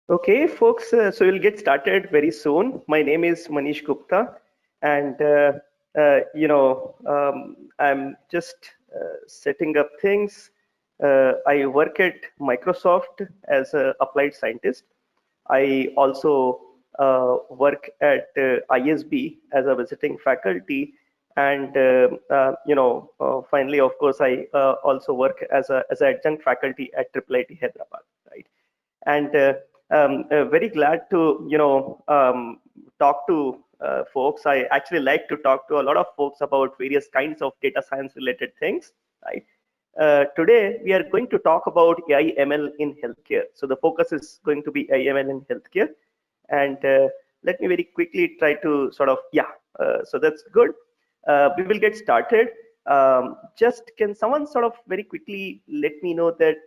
Okay, folks, so we'll get started very soon. My name is Manish Gupta, and I'm just setting up things. I work at Microsoft as an applied scientist. I also work at ISB as a visiting faculty, and finally, of course, I also work as an adjunct faculty at IIIT Hyderabad, right? And very glad to talk to folks. I actually like to talk to a lot of folks about various kinds of data science related things, right? Today we are going to talk about AI ML in healthcare. So the focus is going to be AI ML in healthcare, and let me very quickly try to sort of so that's good. We will get started. Just can someone sort of very quickly let me know that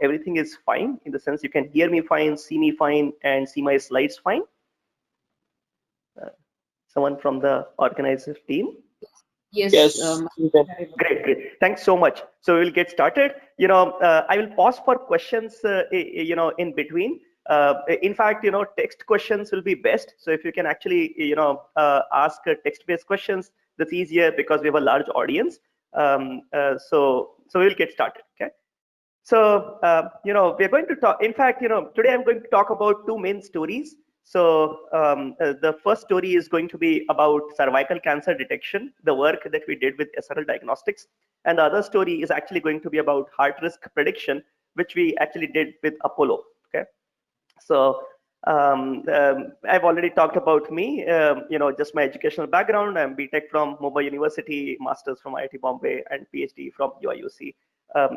everything is fine, in the sense you can hear me fine, see me fine, and see my slides fine? Uh, Someone from the organizer team? Yes, Yes. Great, great. Thanks so much. So we'll get started. I will pause for questions, in between. In fact, text questions will be best. So if you can actually, ask text-based questions, that's easier because we have a large audience. So we'll get started. Okay. So, we're going to talk, in fact, today I'm going to talk about two main stories. So, the first story is going to be about cervical cancer detection, the work that we did with SRL Diagnostics. And the other story is actually going to be about heart risk prediction, which we actually did with Apollo. Okay. So, I've already talked about me, just my educational background. I'm BTech from Mumbai University, Masters from IIT Bombay, and PhD from UIUC,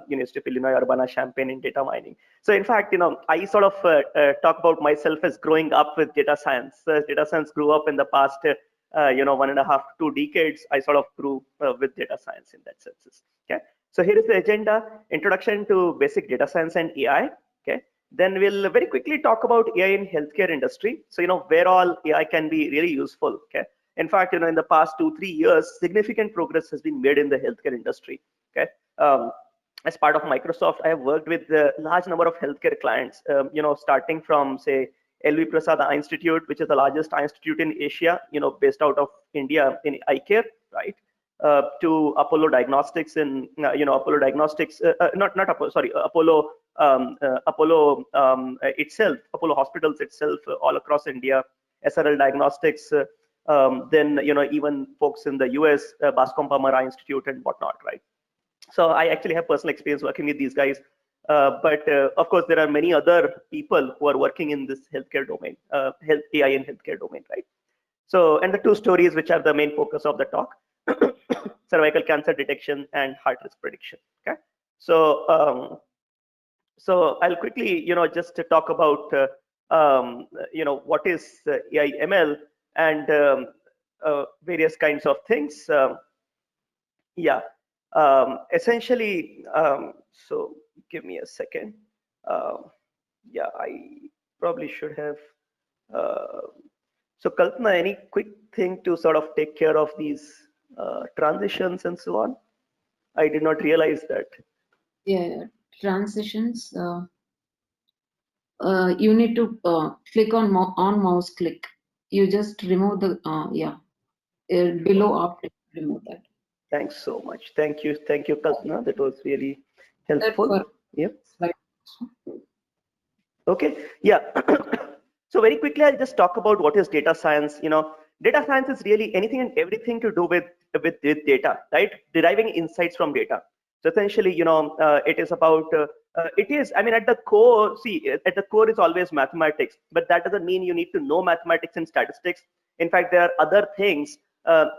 University of Illinois Urbana-Champaign in data mining. So in fact, I sort of talk about myself as growing up with data science. Data science grew up in the past, 1.5 to 2 decades. I sort of grew with data science in that sense. Okay. So here is the agenda: introduction to basic data science and AI. Okay. Then we'll very quickly talk about AI in healthcare industry. So, where all AI can be really useful. Okay. In fact, in the past 2-3 years, significant progress has been made in the healthcare industry. Okay. As part of Microsoft, I have worked with a large number of healthcare clients, starting from, say, LV Prasad Eye Institute, which is the largest eye institute in Asia, based out of India in eye care, right? To Apollo Diagnostics in, Apollo Diagnostics, not Apollo, sorry, Apollo itself, Apollo Hospitals itself, all across India, SRL Diagnostics, then, even folks in the US, Bascom Palmer Eye Institute and whatnot, right? So I actually have personal experience working with these guys. But of course, there are many other people who are working in this healthcare domain, health AI and healthcare domain, right? So, and the two stories which are the main focus of the talk: cervical cancer detection and heart risk prediction. Okay. So, so I'll quickly, just to talk about, what is AI ML and various kinds of things. Yeah. Essentially, so give me a second. Yeah, I probably should have. Uh, so Kalpana, any quick thing to sort of take care of these transitions and so on? I did not realize that. yeah, transitions. You need to click on mouse click. You just remove the below option. Remove that. Thanks so much. Thank you, Kalpana. That was really That for helpful. Yep. slide. Okay. Yeah. So very quickly, I'll just talk about what is data science. Data science is really anything and everything to do with data, right? Deriving insights from data. So essentially, it is about it is. I mean, at the core, see, at the core is always mathematics, but that doesn't mean you need to know mathematics and statistics. In fact, there are other things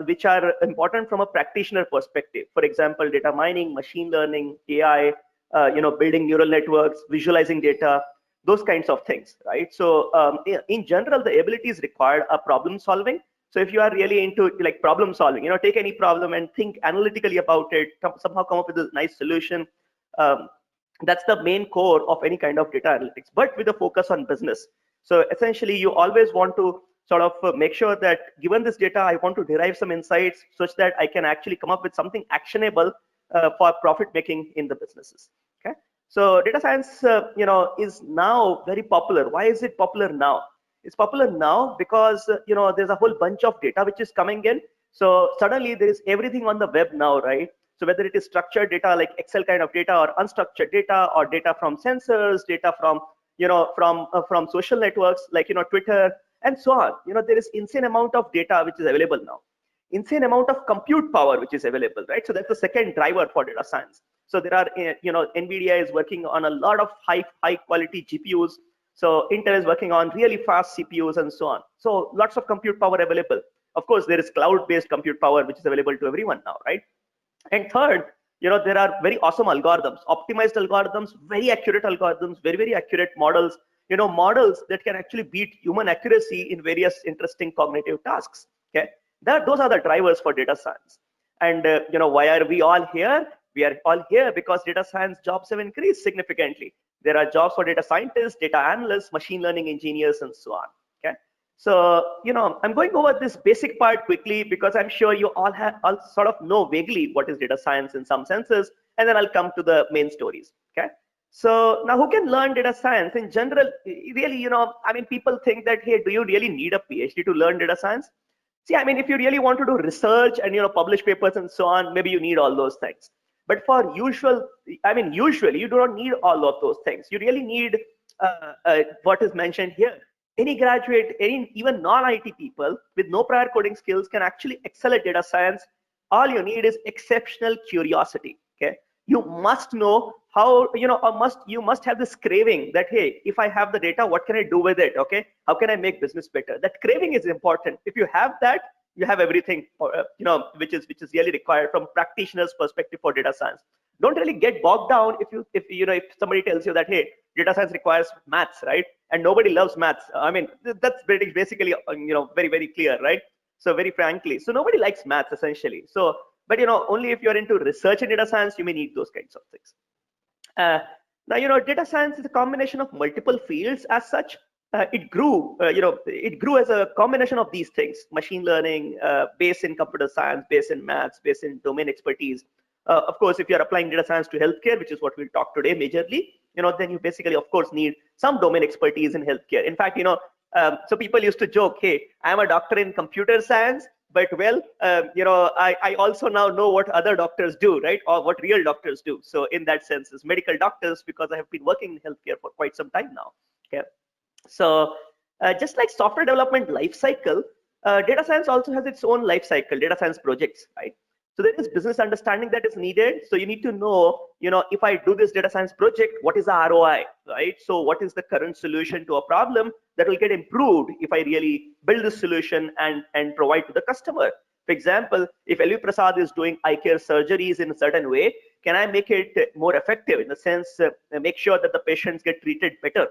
which are important from a practitioner perspective. For example, data mining, machine learning, AI, building neural networks, visualizing data, those kinds of things, right? So in general, the abilities required are problem solving. So if you are really into like problem solving, take any problem and think analytically about it, somehow come up with a nice solution. Um, that's the main core of any kind of data analytics, but with a focus on business. So essentially, you always want to sort of make sure that given this data, I want to derive some insights such that I can actually come up with something actionable for profit making in the businesses. Okay. So data science, is now very popular. Why is it popular now? It's popular now because there's a whole bunch of data which is coming in. So suddenly there is everything on the web now, right? So whether it is structured data like Excel kind of data, or unstructured data, or data from sensors, data from from social networks like Twitter and so on. There is insane amount of data which is available now. Insane amount of compute power which is available, right? So that's the second driver for data science. So there are, NVIDIA is working on a lot of high quality GPUs. So Intel is working on really fast CPUs and so on. So lots of compute power available. Of course, there is cloud-based compute power which is available to everyone now, right? And third, there are very awesome algorithms, optimized algorithms, very accurate algorithms, very accurate models. Models that can actually beat human accuracy in various interesting cognitive tasks. Okay, those are the drivers for data science. And why are we all here? We are all here because data science jobs have increased significantly. There are jobs for data scientists, data analysts, machine learning engineers, and so on. Okay, so I'm going over this basic part quickly because I'm sure you all sort of know vaguely what is data science in some senses, and then I'll come to the main stories. Okay, so now who can learn data science in general? Really, I mean, people think that, hey, do you really need a PhD to learn data science? See, I mean, if you really want to do research and publish papers and so on, maybe you need all those things. But for usually you do not need all of those things. You really need what is mentioned here. Any graduate, any even non-IT people with no prior coding skills can actually excel at data science. All you need is exceptional curiosity. Okay, you must know how, you must have this craving that, hey, if I have the data, what can I do with it? Okay, how can I make business better? That craving is important. If you have that, you have everything, which is really required from practitioners perspective for data science. Don't really get bogged down if somebody tells you that, hey, data science requires maths, right? And nobody loves maths. I mean, that's basically very clear, right? So very frankly, so nobody likes maths essentially. So, but only if you're into research in data science, you may need those kinds of things. Now, data science is a combination of multiple fields. As such, it grew as a combination of these things: machine learning, based in computer science, based in maths, based in domain expertise. Of course, if you're applying data science to healthcare, which is what we'll talk today majorly, then you basically, of course, need some domain expertise in healthcare. In fact, so people used to joke, hey, I'm a doctor in computer science, but well, I also now know what other doctors do, right? Or what real doctors do. So in that sense, as medical doctors, because I have been working in healthcare for quite some time now. Okay, so just like software development life cycle, data science also has its own life cycle, data science projects, right? So there is business understanding that is needed. So you need to know, if I do this data science project, what is the ROI, right? So what is the current solution to a problem that will get improved if I really build this solution and provide to the customer? For example, if LV Prasad is doing eye care surgeries in a certain way, can I make it more effective in the sense, make sure that the patients get treated better?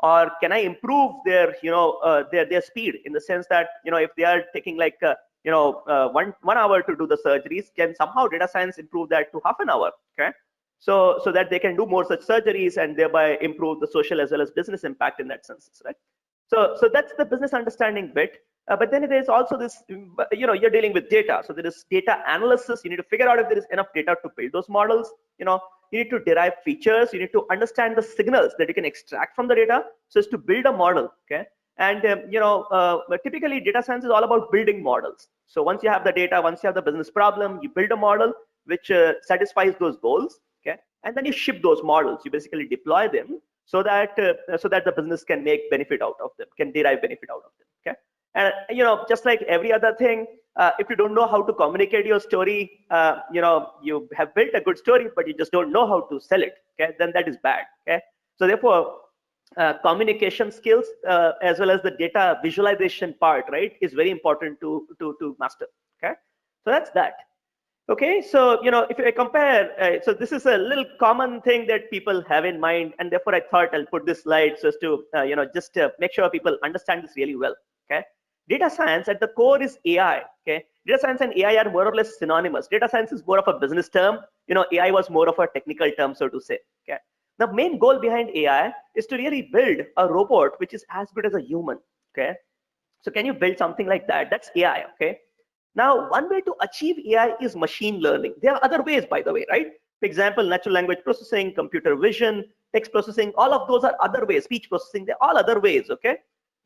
Or can I improve their, their speed in the sense that, if they are taking like, 1 hour to do the surgeries, can somehow data science improve that to half an hour? Okay, so that they can do more such surgeries and thereby improve the social as well as business impact in that sense, right? So that's the business understanding bit. But then there is also this, you're dealing with data. So there is data analysis. You need to figure out if there is enough data to build those models. You need to derive features. You need to understand the signals that you can extract from the data so as to build a model. Okay, and typically data science is all about building models. So once you have the data, once you have the business problem, you build a model which satisfies those goals. Okay, and then you ship those models. You basically deploy them so that the business can make benefit out of them, can derive benefit out of them. Okay, and just like every other thing, if you don't know how to communicate your story, you have built a good story, but you just don't know how to sell it. Okay, then that is bad. Okay, so therefore, communication skills as well as the data visualization part, right, is very important to master. Okay, so that's that. Okay, so if I compare, so this is a little common thing that people have in mind, and therefore I thought I'll put this slide so as to just make sure people understand this really well. Okay, data science at the core is AI. Okay, data science and AI are more or less synonymous. Data science is more of a business term. AI was more of a technical term, so to say. Okay, the main goal behind AI is to really build a robot which is as good as a human. Okay, so can you build something like that? That's AI. Okay. Now, one way to achieve AI is machine learning. There are other ways, by the way, right? For example, natural language processing, computer vision, text processing, all of those are other ways, speech processing, they're all other ways, okay?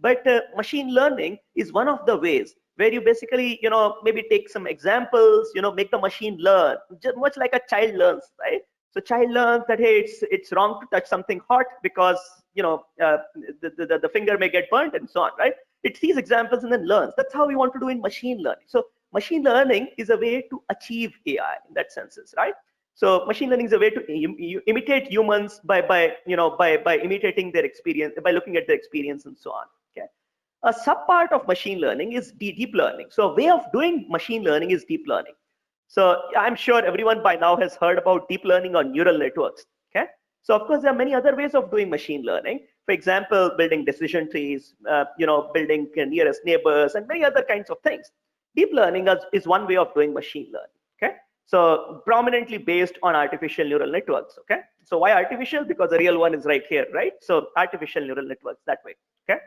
But machine learning is one of the ways where you basically, maybe take some examples, make the machine learn, just much like a child learns, right? So child learns that, hey, it's wrong to touch something hot because, the finger may get burnt and so on, right? It sees examples and then learns. That's how we want to do in machine learning. So machine learning is a way to achieve AI in that sense, right? So machine learning is a way to imitate humans by imitating their experience, by looking at their experience and so on. Okay. A subpart of machine learning is deep learning. So a way of doing machine learning is deep learning. So I'm sure everyone by now has heard about deep learning or neural networks. Okay. So of course there are many other ways of doing machine learning. For example, building decision trees, building nearest neighbors, and many other kinds of things. Deep learning is one way of doing machine learning. Okay. So prominently based on artificial neural networks. Okay. So why artificial? Because the real one is right here, right? So artificial neural networks that way. Okay.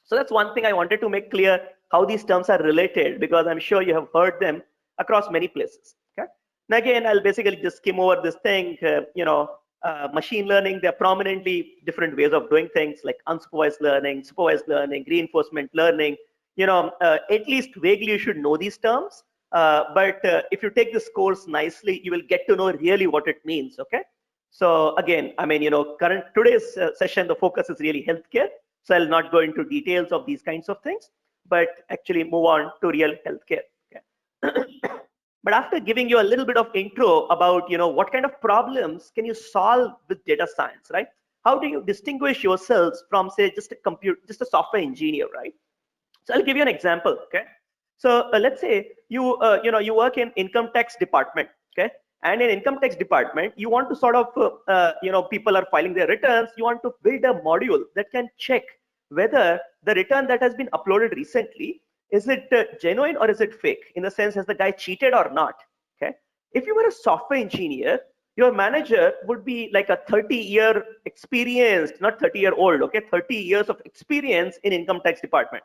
So that's one thing I wanted to make clear, how these terms are related, because I'm sure you have heard them across many places. Okay. Now again, I'll basically just skim over this thing. Machine learning, there are prominently different ways of doing things like unsupervised learning, supervised learning, reinforcement learning. At least vaguely you should know these terms. But if you take this course nicely, you will get to know really what it means. Okay. So again, I mean, today's session, the focus is really healthcare. So I'll not go into details of these kinds of things, but actually move on to real healthcare. Okay. But after giving you a little bit of intro about, what kind of problems can you solve with data science, right? How do you distinguish yourselves from, say, just a software engineer, right? So I'll give you an example. Okay. So let's say you work in income tax department. Okay. And in income tax department, you want to sort of, people are filing their returns. You want to build a module that can check whether the return that has been uploaded recently, is it genuine or is it fake? In the sense, has the guy cheated or not? Okay. If you were a software engineer, your manager would be like a 30-year experienced, not 30-year-old, okay, 30 years of experience in income tax department.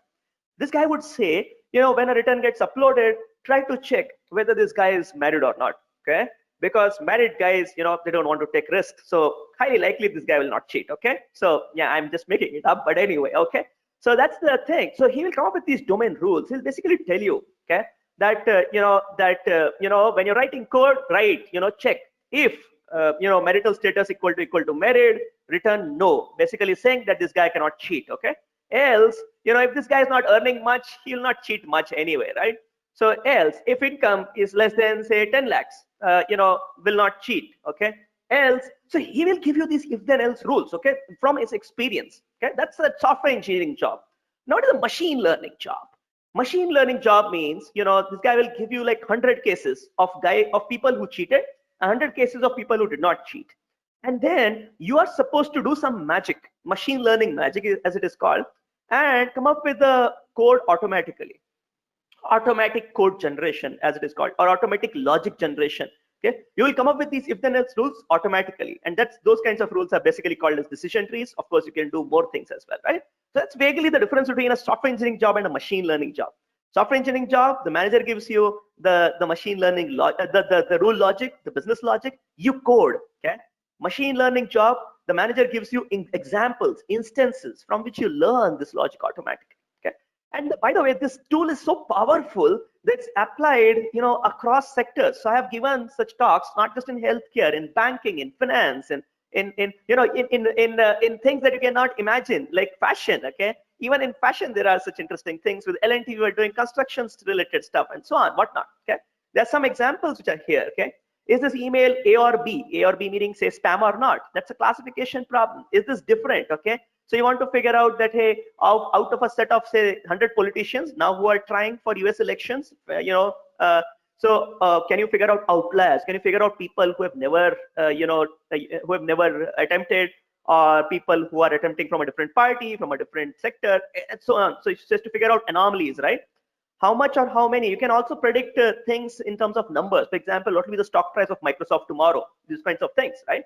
This guy would say, when a return gets uploaded, try to check whether this guy is married or not. Okay. Because married guys, they don't want to take risks. So highly likely this guy will not cheat. Okay. So yeah, I'm just making it up, but anyway, okay. So that's the thing. So he will come up with these domain rules. He'll basically tell you, okay, that, when you're writing code, write, check if, marital status equal to married, return no, basically saying that this guy cannot cheat. Okay. Else, if this guy is not earning much, he will not cheat much anyway, right? So else, if income is less than, say, 10 lakhs, will not cheat. Okay. Else, so he will give you these if then else rules. Okay, from his experience. Okay, that's a software engineering job. Not a machine learning job. Machine learning job means, this guy will give you like 100 cases of people who cheated, 100 cases of people who did not cheat. And then you are supposed to do some magic, machine learning magic as it is called, and come up with the code automatically. Automatic code generation as it is called, or automatic logic generation. Okay, you will come up with these if then else rules automatically, and those kinds of rules are basically called as decision trees. Of course, you can do more things as well, right? So that's vaguely the difference between a software engineering job and a machine learning job. Software engineering job, the manager gives you the machine learning the rule logic, the business logic, you code. Okay. Machine learning job, the manager gives you examples, instances from which you learn this logic automatically. Okay. And by the way, this tool is so powerful that it's applied, across sectors. So I have given such talks, not just in healthcare, in banking, in finance, and in things that you cannot imagine, like fashion. Okay. Even in fashion, there are such interesting things. With L&T, we were doing constructions related stuff and so on, whatnot. Okay. There are some examples which are here. Okay. Is this email A or B? A or B meaning, say, spam or not? That's a classification problem. Is this different? Okay. So you want to figure out that, hey, out of a set of, say, 100 politicians now who are trying for US elections, can you figure out outliers? Can you figure out people who have never, who have never attempted, or people who are attempting from a different party, from a different sector, and so on? So it's just to figure out anomalies, right? How much or how many? You can also predict things in terms of numbers. For example, what will be the stock price of Microsoft tomorrow? These kinds of things, right?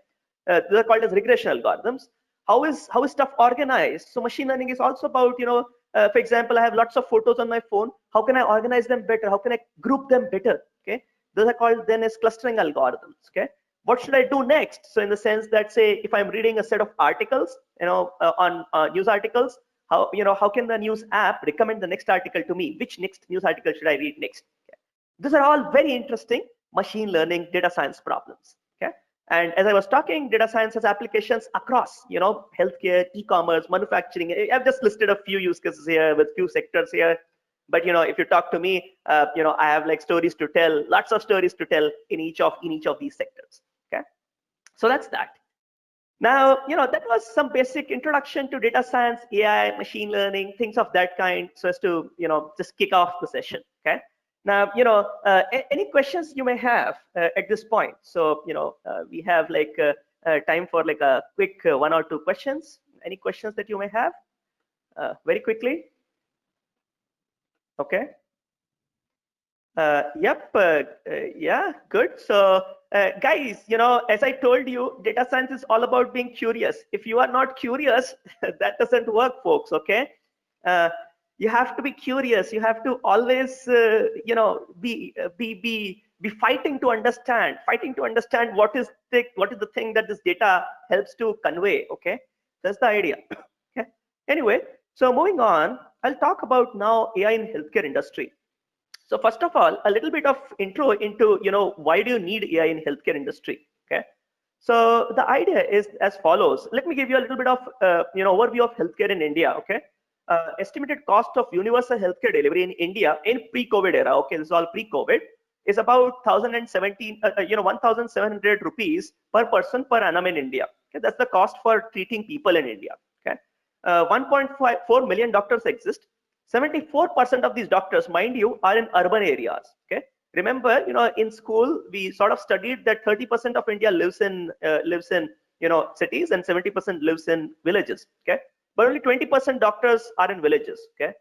These are called as regression algorithms. How is stuff organized? So machine learning is also about, for example, I have lots of photos on my phone. How can I organize them better? How can I group them better? Okay, those are called then as clustering algorithms. Okay, what should I do next? So in the sense that, say, if I'm reading a set of articles, on news articles, how can the news app recommend the next article to me? Which next news article should I read next? Okay. These are all very interesting machine learning data science problems. Okay. And as I was talking, data science has applications across, healthcare, e-commerce, manufacturing. I've just listed a few use cases here with few sectors here. But if you talk to me, I have like stories to tell, lots of stories to tell in each of these sectors. Okay, so that's that. Now, that was some basic introduction to data science, AI, machine learning, things of that kind, so as to just kick off the session. Okay. Now, any questions you may have at this point? So, we have like time for like a quick 1 or 2 questions. Any questions that you may have very quickly? Okay. Yep. Yeah, good. So guys, as I told you, data science is all about being curious. If you are not curious, that doesn't work, folks. Okay. You have to be curious. You have to always, be fighting to understand, what is the thing that this data helps to convey. Okay. That's the idea. Okay. Anyway, so moving on, I'll talk about now AI in healthcare industry. So first of all, a little bit of intro into, why do you need AI in healthcare industry? Okay. So the idea is as follows. Let me give you a little bit of, overview of healthcare in India. Okay. Estimated cost of universal healthcare delivery in India in pre-COVID era. Okay. This is all pre-COVID, is about 1,700 rupees per person per annum in India. Okay. That's the cost for treating people in India. Okay. 1.4 million doctors exist. 74% of these doctors, mind you, are in urban areas. Okay. Remember, in school we sort of studied that 30% of India lives in cities and 70% lives in villages. Okay. But only 20% doctors are in villages. Okay.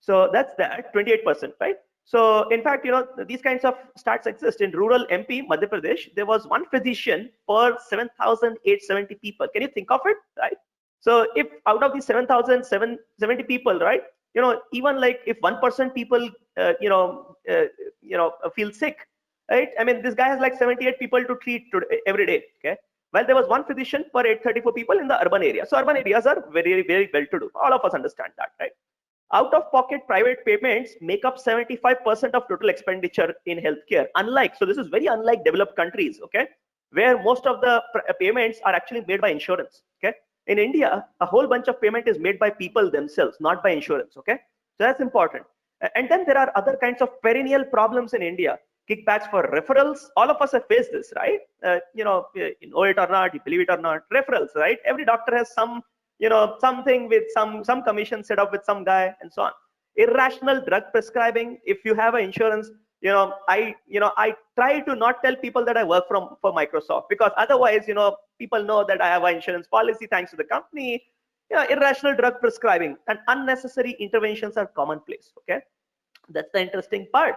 So that's that 28%, right? So in fact, these kinds of stats exist in rural MP, Madhya Pradesh. There was one physician per 7,870 people. Can you think of it, right? So if out of these 7,770 people, right, even like if 1% people, feel sick, right? I mean, this guy has like 78 people to treat every day. Okay. Well, there was one physician per 834 people in the urban area. So urban areas are very, very well to do. All of us understand that, right? Out-of-pocket private payments make up 75% of total expenditure in healthcare. So this is very unlike developed countries, okay, where most of the payments are actually made by insurance. Okay. In India, a whole bunch of payment is made by people themselves, not by insurance. Okay. So that's important. And then there are other kinds of perennial problems in India. Kickbacks for referrals. All of us have faced this, right? You know it or not, you believe it or not, referrals, right? Every doctor has some, something with some commission set up with some guy and so on. Irrational drug prescribing. If you have an insurance, I try to not tell people that I work for Microsoft, because otherwise, people know that I have an insurance policy thanks to the company. Irrational drug prescribing and unnecessary interventions are commonplace. Okay, that's the interesting part.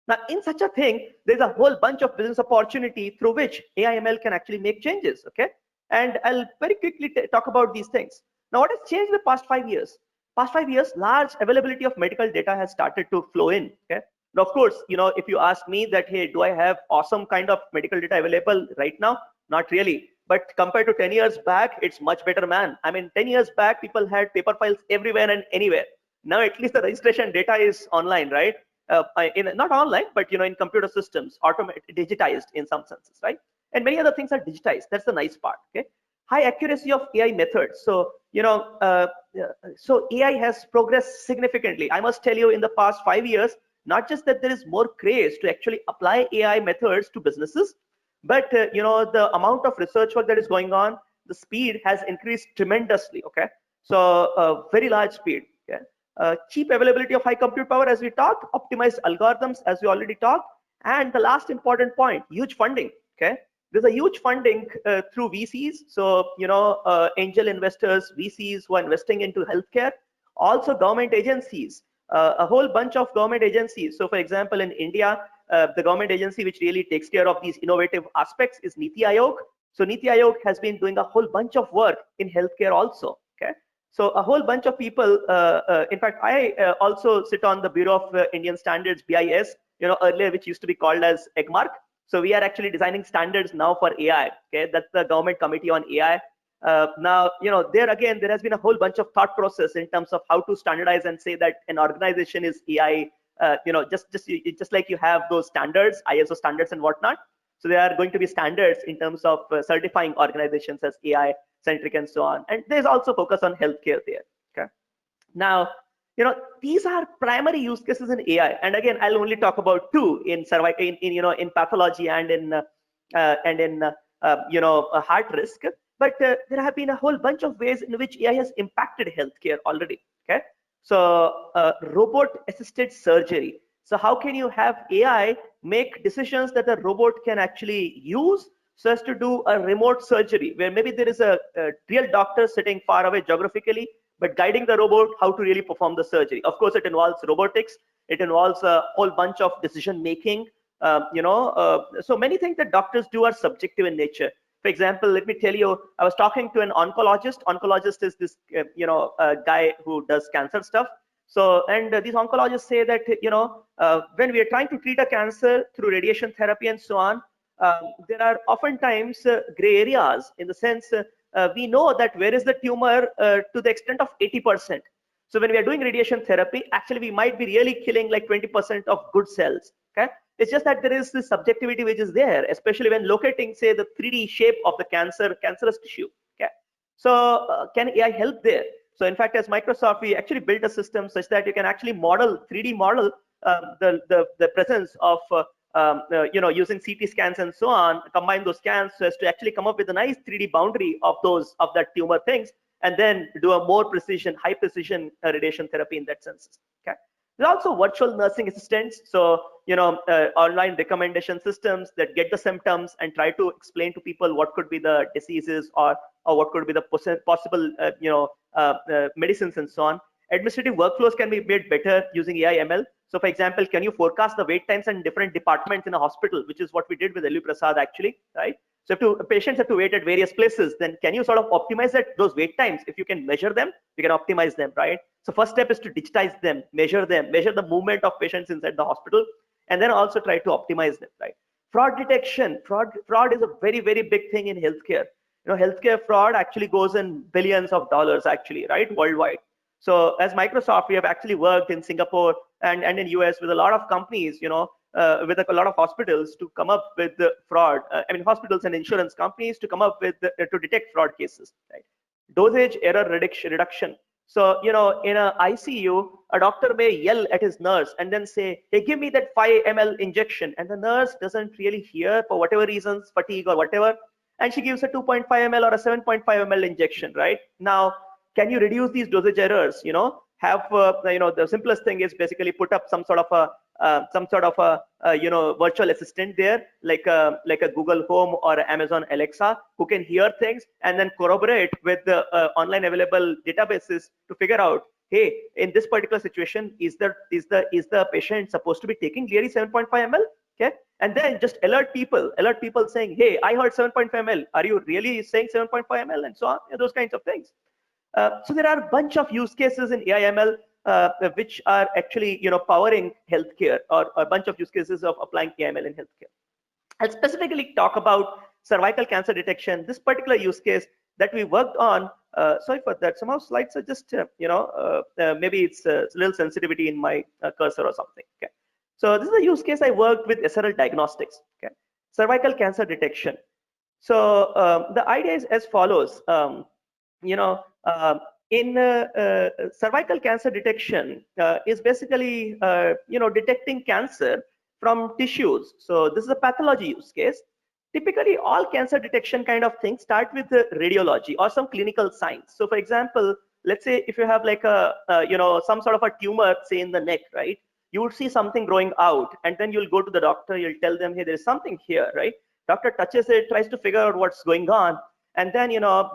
Now, in such a thing, there's a whole bunch of business opportunity through which AI/ML can actually make changes. Okay, and I'll very quickly talk about these things. Now, what has changed in the past 5 years? Past 5 years, large availability of medical data has started to flow in. Okay, now of course, if you ask me that, hey, do I have awesome kind of medical data available right now? Not really. But compared to 10 years back, it's much better, man. I mean, 10 years back, people had paper files everywhere and anywhere. Now, at least the registration data is online, right? Not online, but in computer systems, digitized in some senses, right? And many other things are digitized. That's the nice part. Okay, high accuracy of AI methods. So so AI has progressed significantly. I must tell you, in the past 5 years, not just that there is more craze to actually apply AI methods to businesses, but the amount of research work that is going on, the speed has increased tremendously. Okay, so very large speed. Okay. Cheap availability of high compute power, as we talked, optimized algorithms, as we already talked, and the last important point, huge funding. Okay, there's a huge funding through VCs. So angel investors, VCs who are investing into healthcare, also government agencies, a whole bunch of government agencies. So for example, in India, the government agency which really takes care of these innovative aspects is Niti Aayog. So Niti Aayog has been doing a whole bunch of work in healthcare also. Okay. So a whole bunch of people, in fact, I also sit on the Bureau of Indian Standards, BIS, earlier, which used to be called as EGMARC. So we are actually designing standards now for AI. Okay, that's the government committee on AI. Now, there again, there has been a whole bunch of thought process in terms of how to standardize and say that an organization is AI. Just like you have those standards, ISO standards and whatnot. So there are going to be standards in terms of certifying organizations as AI centric and so on. And there's also focus on healthcare there. Okay. Now, these are primary use cases in AI. And again, I'll only talk about two in in pathology and in heart risk. But there have been a whole bunch of ways in which AI has impacted healthcare already. Okay. So robot assisted surgery. So how can you have AI make decisions that a robot can actually use so as to do a remote surgery where maybe there is a real doctor sitting far away geographically, but guiding the robot how to really perform the surgery. Of course, it involves robotics. It involves a whole bunch of decision making. So many things that doctors do are subjective in nature. For example, let me tell you, I was talking to an oncologist. Oncologist is this, guy who does cancer stuff. So, and these oncologists say that, when we are trying to treat a cancer through radiation therapy and so on, there are oftentimes gray areas in the sense we know that where is the tumor to the extent of 80%. So when we are doing radiation therapy, actually we might be really killing like 20% of good cells. Okay, it's just that there is this subjectivity which is there, especially when locating, say, the 3D shape of the cancerous tissue. Okay, so can AI help there? So in fact, as Microsoft, we actually built a system such that you can actually model 3D model the presence of using CT scans and so on, combine those scans so as to actually come up with a nice 3D boundary of that tumor things, and then do a more precision, high precision radiation therapy in that sense. Okay. There's also virtual nursing assistants. So, online recommendation systems that get the symptoms and try to explain to people what could be the diseases or what could be the possible, medicines and so on. Administrative workflows can be made better using AI ML. So for example, can you forecast the wait times in different departments in a hospital, which is what we did with LV Prasad actually, right? So if patients have to wait at various places, then can you sort of optimize those wait times? If you can measure them, you can optimize them, right? So first step is to digitize them, measure the movement of patients inside the hospital, and then also try to optimize them, right? Fraud detection. Fraud is a very, very big thing in healthcare. Healthcare fraud actually goes in billions of dollars actually, right? Worldwide. So as Microsoft, we have actually worked in Singapore and in US with a lot of companies, with a lot of hospitals to come up with the fraud. Hospitals and insurance companies to come up with to detect fraud cases. Right? Dosage error reduction. So in a ICU, a doctor may yell at his nurse and then say, "Hey, give me that 5 ml injection," and the nurse doesn't really hear for whatever reasons, fatigue or whatever, and she gives a 2.5 ml or a 7.5 ml injection. Right now, can you reduce these dosage errors? Have the simplest thing is basically put up some sort of a virtual assistant there, like a Google Home or Amazon Alexa, who can hear things and then corroborate with the online available databases to figure out, hey, in this particular situation, is the patient supposed to be taking really 7.5 ml? Okay, and then just alert people saying, hey, I heard 7.5 ml. Are you really saying 7.5 ml? And so on, those kinds of things. So there are a bunch of use cases in AI ML which are actually powering healthcare, or a bunch of use cases of applying AI ML in healthcare. I'll specifically talk about cervical cancer detection. This particular use case that we worked on. Sorry for that. Somehow slides are just maybe it's a little sensitivity in my cursor or something. Okay. So this is a use case I worked with SRL Diagnostics. Okay. Cervical cancer detection. So the idea is as follows. In cervical cancer detection is basically detecting cancer from tissues. So this is a pathology use case. Typically, all cancer detection kind of things start with the radiology or some clinical signs. So for example, let's say if you have like some sort of a tumor, say in the neck, right? You would see something growing out, and then you'll go to the doctor, you'll tell them, hey, there's something here, right? Doctor touches it, tries to figure out what's going on, and then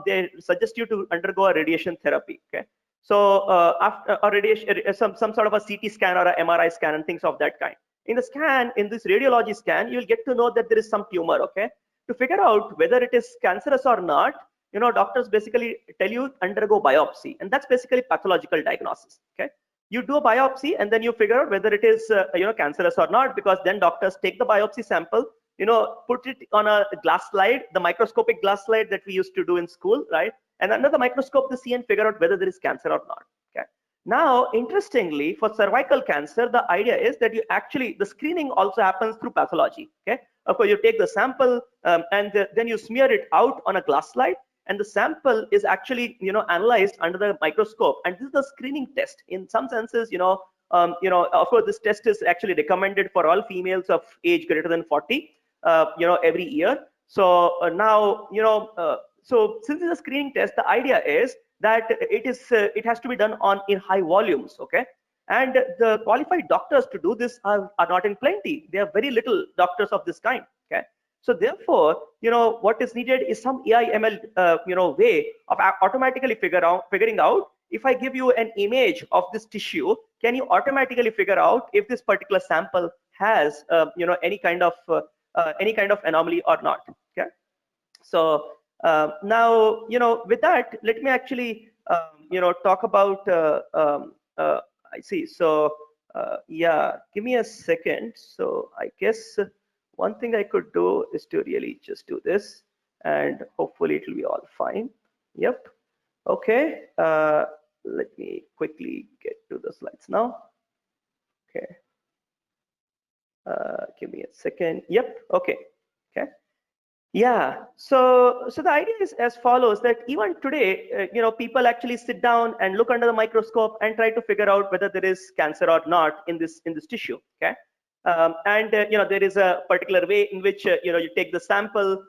they suggest you to undergo a radiation therapy. Okay, so after a radiation, some sort of a CT scan or a MRI scan and things of that kind. In the scan, in this radiology scan, you'll get to know that there is some tumor. Okay, to figure out whether it is cancerous or not, doctors basically tell you undergo biopsy, and that's basically pathological diagnosis. Okay, you do a biopsy and then you figure out whether it is cancerous or not, because then doctors take the biopsy sample, put it on a glass slide, the microscopic glass slide that we used to do in school, right? And under the microscope to see and figure out whether there is cancer or not. Okay. Now, interestingly, for cervical cancer, the idea is that the screening also happens through pathology. Okay. Of course, you take the sample and then you smear it out on a glass slide, and the sample is actually analyzed under the microscope. And this is the screening test. In some senses, of course, this test is actually recommended for all females of age greater than 40, every year. So now, so since it's a screening test, the idea is that it has to be done in high volumes, okay? And the qualified doctors to do this are not in plenty. There are very little doctors of this kind, okay? So therefore, what is needed is some AI/ML, way of automatically figuring out, if I give you an image of this tissue, can you automatically figure out if this particular sample has, any kind of anomaly or not? Okay. So now, with that, let me actually, talk about. I see. So yeah, give me a second. So I guess one thing I could do is to really just do this, and hopefully it will be all fine. Yep. Okay. Let me quickly get to the slides now. Okay. Give me a second. Yep. Okay. Okay. Yeah. So the idea is as follows: that even today, people actually sit down and look under the microscope and try to figure out whether there is cancer or not in this tissue. Okay. And there is a particular way in which you take the sample,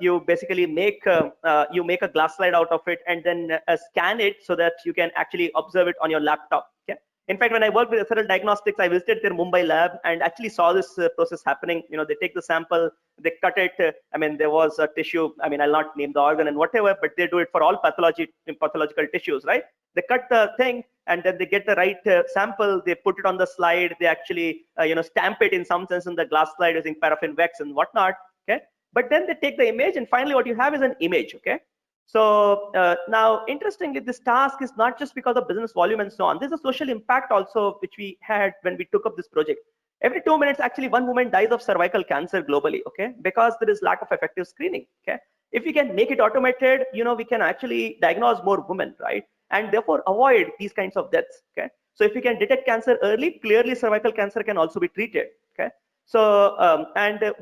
you basically make a glass slide out of it, and then scan it so that you can actually observe it on your laptop. Okay. In fact, when I worked with SRL Diagnostics, I visited their Mumbai lab and actually saw this process happening. They take the sample, they cut it. I mean, there was a tissue. I mean, I'll not name the organ and whatever, but they do it for all pathological tissues, right? They cut the thing and then they get the right sample. They put it on the slide. They actually, stamp it in some sense in the glass slide using paraffin wax and whatnot. Okay. But then they take the image, and finally, what you have is an image. Okay. So now, interestingly, this task is not just because of business volume and so on. There's a social impact also, which we had when we took up this project. Every 2 minutes, actually, one woman dies of cervical cancer globally, okay? Because there is lack of effective screening, okay? If we can make it automated, we can actually diagnose more women, right? And therefore avoid these kinds of deaths, okay? So if we can detect cancer early, clearly cervical cancer can also be treated, okay? So, the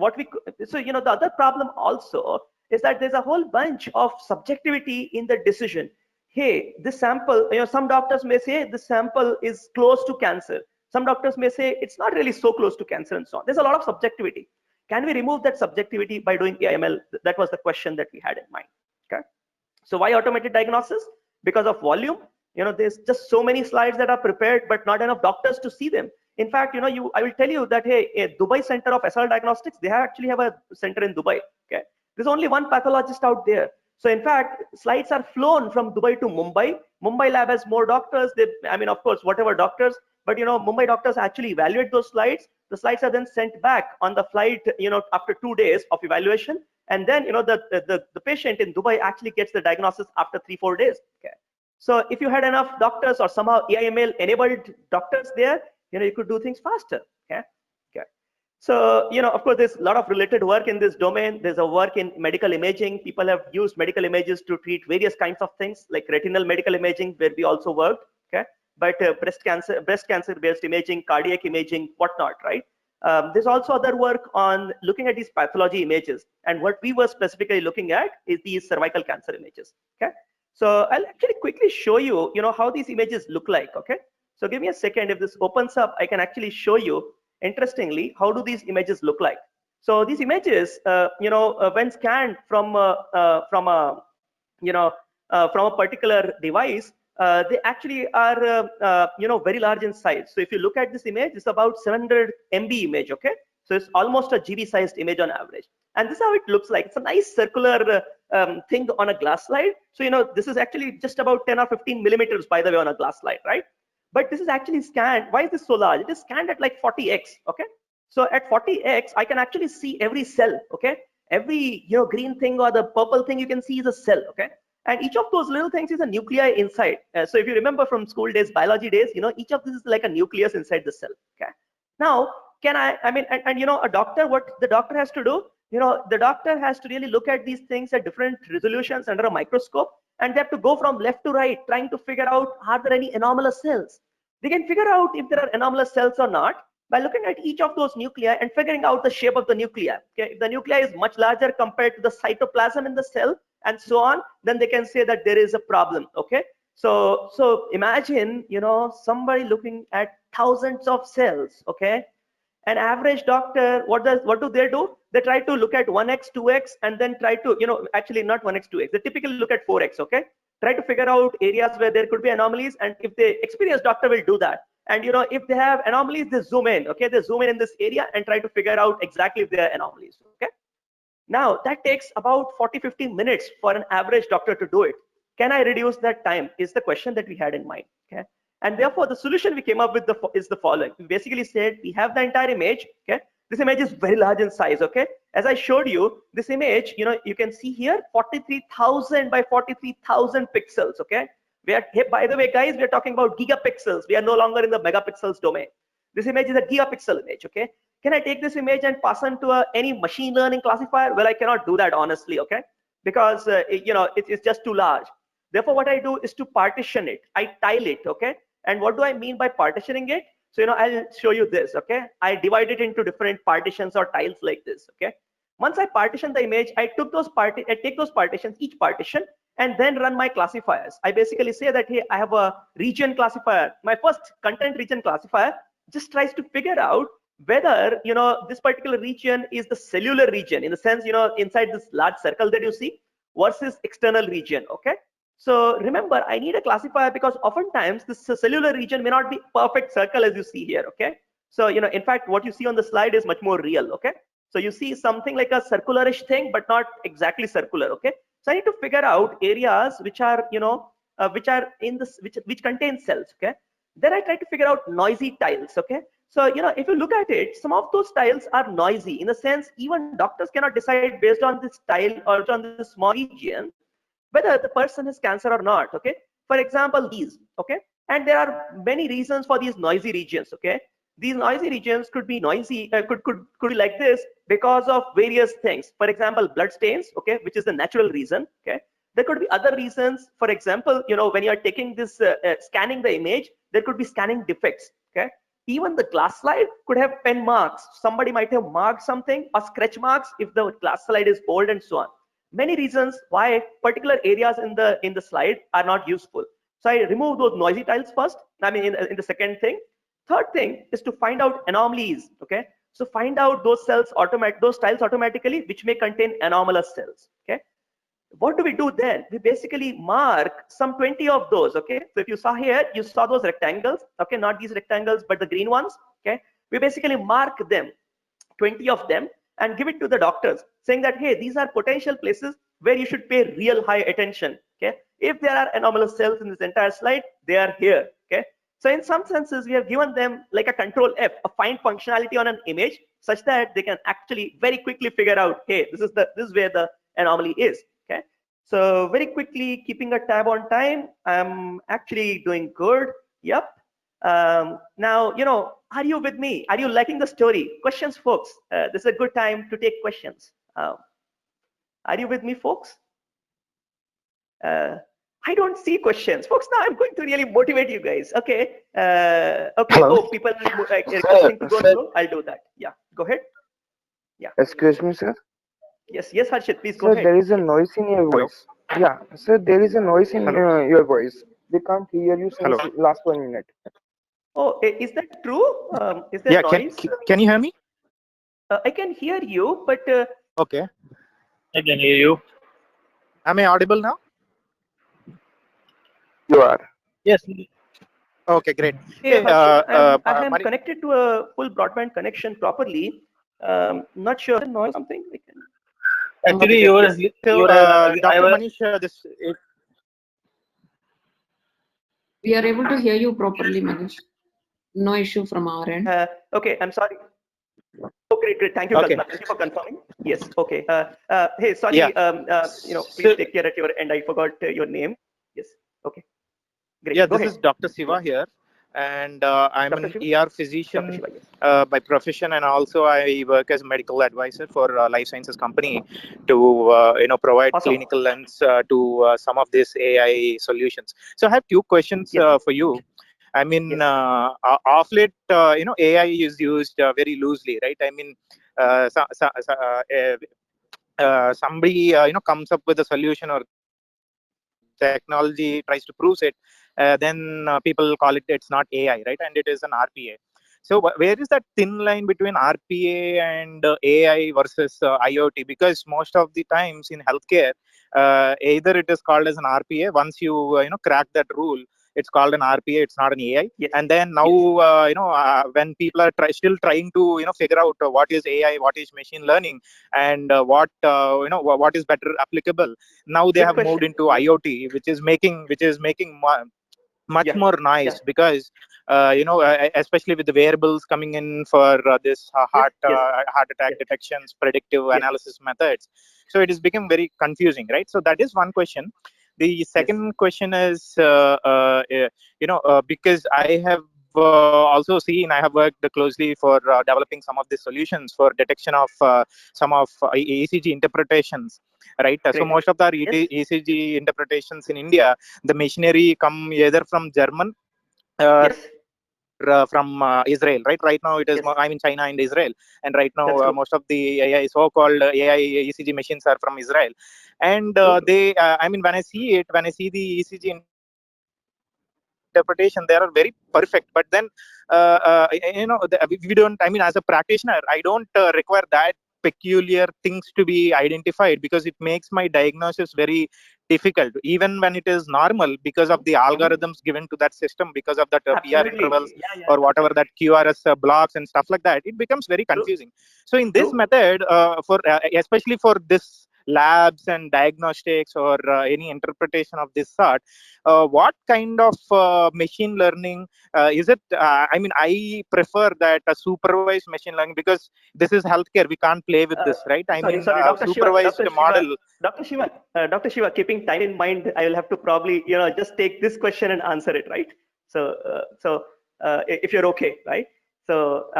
other problem also is that there's a whole bunch of subjectivity in the decision. Hey, this sample, some doctors may say this sample is close to cancer. Some doctors may say it's not really so close to cancer and so on. There's a lot of subjectivity. Can we remove that subjectivity by doing AI/ML? That was the question that we had in mind. Okay. So why automated diagnosis? Because of volume. There's just so many slides that are prepared, but not enough doctors to see them. In fact, I will tell you that, hey, a Dubai center of SRL Diagnostics, they actually have a center in Dubai. Okay. There's only one pathologist out there. So in fact, slides are flown from Dubai to Mumbai. Mumbai lab has more doctors. Of course, whatever doctors, but Mumbai doctors actually evaluate those slides. The slides are then sent back on the flight, after 2 days of evaluation. And then, the patient in Dubai actually gets the diagnosis after 3-4 days. Okay. So if you had enough doctors or somehow AI/ML enabled doctors there, you could do things faster. Okay. Okay. So, of course, there's a lot of related work in this domain. There's a work in medical imaging. People have used medical images to treat various kinds of things, like retinal medical imaging, where we also worked. Okay. But breast cancer based imaging, cardiac imaging, whatnot, right? There's also other work on looking at these pathology images, and what we were specifically looking at is these cervical cancer images. Okay. So I'll actually quickly show you, how these images look like. Okay. So give me a second. If this opens up, I can actually show you, interestingly, how do these images look like. So these images, when scanned from a particular device, they actually are, very large in size. So if you look at this image, it's about 700 MB image. Okay. So it's almost a GB sized image on average. And this is how it looks like. It's a nice circular thing on a glass slide. So, this is actually just about 10 or 15 millimeters, by the way, on a glass slide, right? But this is actually scanned. Why is this so large? It is scanned at like 40x. Okay. So at 40x, I can actually see every cell. Okay. Every, green thing or the purple thing you can see is a cell. Okay. And each of those little things is a nuclei inside. So if you remember from school days, biology days, each of this is like a nucleus inside the cell. Okay. Now, can I mean, and you know, a doctor, what the doctor has to do, you know, the doctor has to really look at these things at different resolutions under a microscope, and they have to go from left to right, trying to figure out, are there any anomalous cells? They can figure out if there are anomalous cells or not by looking at each of those nuclei and figuring out the shape of the nuclei. Okay, if the nuclei is much larger compared to the cytoplasm in the cell and so on, then they can say that there is a problem. Okay, so imagine, you know, somebody looking at thousands of cells. Okay, an average doctor, what do they do? They try to look at 1x 2x and then try to, you know, actually not 1x 2x, they typically look at 4x. Okay, try to figure out areas where there could be anomalies, and if the experienced doctor will do that, and you know, if they have anomalies, they zoom in. Okay, they zoom in this area and try to figure out exactly if there are anomalies. Okay, now that takes about 40-50 minutes for an average doctor to do it. Can I reduce that time, is the question that we had in mind. Okay, and therefore the solution we came up with is the following. We basically said we have the entire image. Okay, this image is very large in size. Okay, as I showed you, this image, you know, you can see here 43,000 by 43,000 pixels. Okay, we are, by the way guys, we are talking about gigapixels. We are no longer in the megapixels domain. This image is a gigapixel image. Okay, can I take this image and pass on to any machine learning classifier? Well, I cannot do that honestly. Okay, because you know, it's just too large. Therefore, what I do is to partition it. I tile it. Okay, and what do I mean by partitioning it? So, you know, I'll show you this. Okay, I divide it into different partitions or tiles like this. Okay, once I partition the image, I take those partitions, each partition, and then run my classifiers. I basically say that, hey, I have a region classifier. My first content region classifier just tries to figure out whether, you know, this particular region is the cellular region, in the sense, you know, inside this large circle that you see, versus external region. Okay, so remember, I need a classifier because oftentimes this cellular region may not be perfect circle as you see here. Okay, so, you know, in fact, what you see on the slide is much more real. Okay, so you see something like a circularish thing, but not exactly circular. Okay, so I need to figure out areas which are, you know, which are in this, which contain cells. Okay, then I try to figure out noisy tiles. Okay, so, you know, if you look at it, some of those tiles are noisy, in the sense even doctors cannot decide based on this tile or on this small region whether the person has cancer or not. Okay, for example, these. Okay, and there are many reasons for these noisy regions. Okay, these noisy regions could be noisy, could be like this because of various things. For example, blood stains. Okay, which is the natural reason. Okay, there could be other reasons. For example, you know, when you are taking this scanning the image, there could be scanning defects. Okay, even the glass slide could have pen marks. Somebody might have marked something, or scratch marks if the glass slide is old, and so on. Many reasons why particular areas in the slide are not useful. So I remove those noisy tiles first. I mean, in the second thing. Third thing is to find out anomalies. Okay, so find out those tiles automatically which may contain anomalous cells. Okay, what do we do then? We basically mark some 20 of those. Okay, so if you saw here, you saw those rectangles. Okay, not these rectangles, but the green ones. Okay, we basically mark them, 20 of them, and give it to the doctors, saying that, hey, these are potential places where you should pay real high attention. Okay, if there are anomalous cells in this entire slide, they are here. Okay, so in some senses, we have given them like a control F, a find functionality on an image, such that they can actually very quickly figure out, hey, this is where the anomaly is. Okay, so very quickly, keeping a tab on time, I'm actually doing good. Yep. Now, you know, are you with me? Are you liking the story? Questions, folks? This is a good time to take questions. Are you with me, folks? I don't see questions, folks. Now I'm going to really motivate you guys. Okay. Okay. Hello? Oh, people are requesting to go slow. I'll do that. Yeah. Go ahead. Yeah. Excuse me, sir. Yes. Yes, Harshit. Please go Sir, ahead. there is a noise in your voice. Yeah, sir, there is a noise in your voice. We can't hear you since last 1 minute. Oh, is that true? Is there noise? Can you hear me? I can hear you, but Okay. I can hear you. Am I audible now? You are. Yes. Okay, great. hey, Hey, Harshit, I am Mari- connected to a full broadband connection properly. Not sure noise something. Actually, Yes. So, Dr. Manish, We are able to hear you properly, Manish. No issue from our end. Okay, I'm sorry. Oh, great. Thank you, Okay. Kalpana. Thank you for confirming. Yes. Okay. Hey, sorry. Yeah. You know, please take care at your end. I forgot your name. Yes. Okay. Great. Yeah, Go this ahead. is Dr. Siva here. and I'm Dr. an Shiva? ER Dr. physician Shiva, yes. by profession, and also I work as a medical advisor for a life sciences company to provide Awesome. clinical lens to some of these AI solutions. So I have two questions Yes. for you. I mean, Yes. off late, AI is used very loosely, right? I mean, somebody comes up with a solution or technology tries to prove it, then people call it's not AI, right? And it is an RPA. So where is that thin line between RPA and AI versus IoT? Because most of the times in healthcare, either it is called as an RPA. Once you crack that rule, it's called an RPA. It's not an AI. Yes. And then now, when people are still trying to figure out what is AI, what is machine learning, and what is better applicable. Now they Good have question. moved into IoT, which is making much Yeah. more noise, Yeah. because especially with the wearables coming in for this Yes. Yes. heart attack Yes. detections, predictive Yes. analysis methods. So it is become very confusing, right? So that is one question. The second question is, because I have also seen, I have worked closely for developing some of the solutions for detection of some of ECG interpretations, right? So Great. most of the Yes. ECG interpretations in India, the machinery come either from German or Yes. from Israel, right? Right now it is, Yes. I mean, China and Israel, and right now That's true. most of the AI, so-called AI ECG machines are from Israel, and True. I mean, when I see the ECG interpretation, they are very perfect. But then, we don't. I mean, as a practitioner, I don't require that peculiar things to be identified, because it makes my diagnosis very difficult, even when it is normal, because of the algorithms given to that system, because of that PR Absolutely. intervals Yeah. Yeah. or whatever that QRS blocks and stuff like that. It becomes very True. confusing. So in this True. method, for especially for this labs and diagnostics or any interpretation of this sort, what kind of machine learning is it? I mean, I prefer that supervised machine learning, because this is healthcare. We can't play with this, right? I Sorry, mean, sorry, Dr. Shiva, supervised model. Dr. Shiva, keeping time in mind, I will have to probably, just take this question and answer it, right? If you're okay, right? So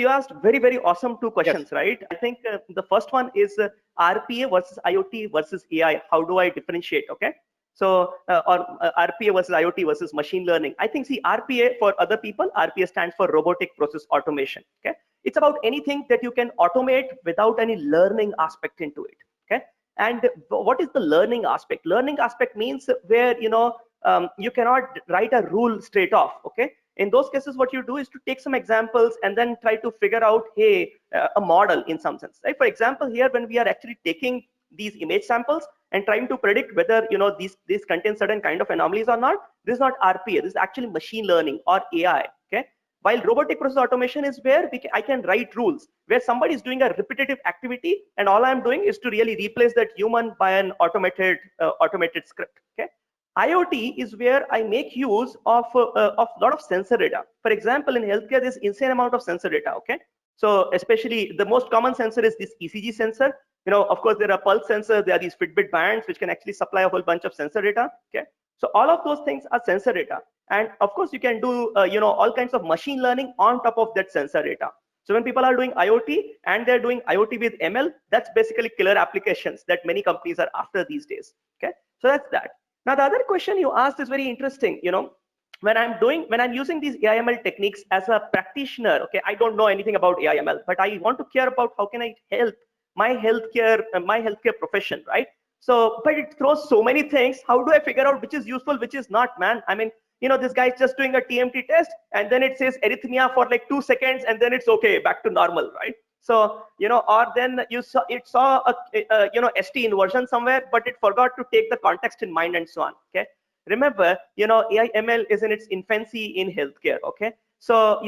you asked very, very awesome two questions, Yes. right? I think the first one is RPA versus IoT versus AI. How do I differentiate? Okay. RPA versus IoT versus machine learning. I think, see, RPA for other people, RPA stands for robotic process automation. Okay. It's about anything that you can automate without any learning aspect into it. Okay. And what is the learning aspect? Learning aspect means where, you cannot write a rule straight off. Okay. In those cases, what you do is to take some examples and then try to figure out, hey, a model in some sense, right? For example, here, when we are actually taking these image samples and trying to predict whether these contain certain kind of anomalies or not, this is not RPA. This is actually machine learning or AI. Okay. While robotic process automation is where I can write rules, where somebody is doing a repetitive activity, and all I'm doing is to really replace that human by an automated script. Okay. IoT is where I make use of a lot of sensor data. For example, in healthcare, there's insane amount of sensor data. Okay. So especially the most common sensor is this ECG sensor. Of course, there are pulse sensors. There are these Fitbit bands, which can actually supply a whole bunch of sensor data. Okay. So all of those things are sensor data. And of course, you can do, all kinds of machine learning on top of that sensor data. So when people are doing IoT and they're doing IoT with ML, that's basically killer applications that many companies are after these days. Okay. So that's that. Now, the other question you asked is very interesting. When I'm using these AI/ML techniques as a practitioner, okay, I don't know anything about AI/ML, but I want to care about how can I help my healthcare profession, right? So, but it throws so many things. How do I figure out which is useful, which is not, man? I mean, this guy's just doing a TMT test, and then it says arrhythmia for like 2 seconds, and then it's okay, back to normal, right? So, or then it saw a ST inversion somewhere, but it forgot to take the context in mind and so on. Okay. Remember, AI/ML is in its infancy in healthcare. Okay. So,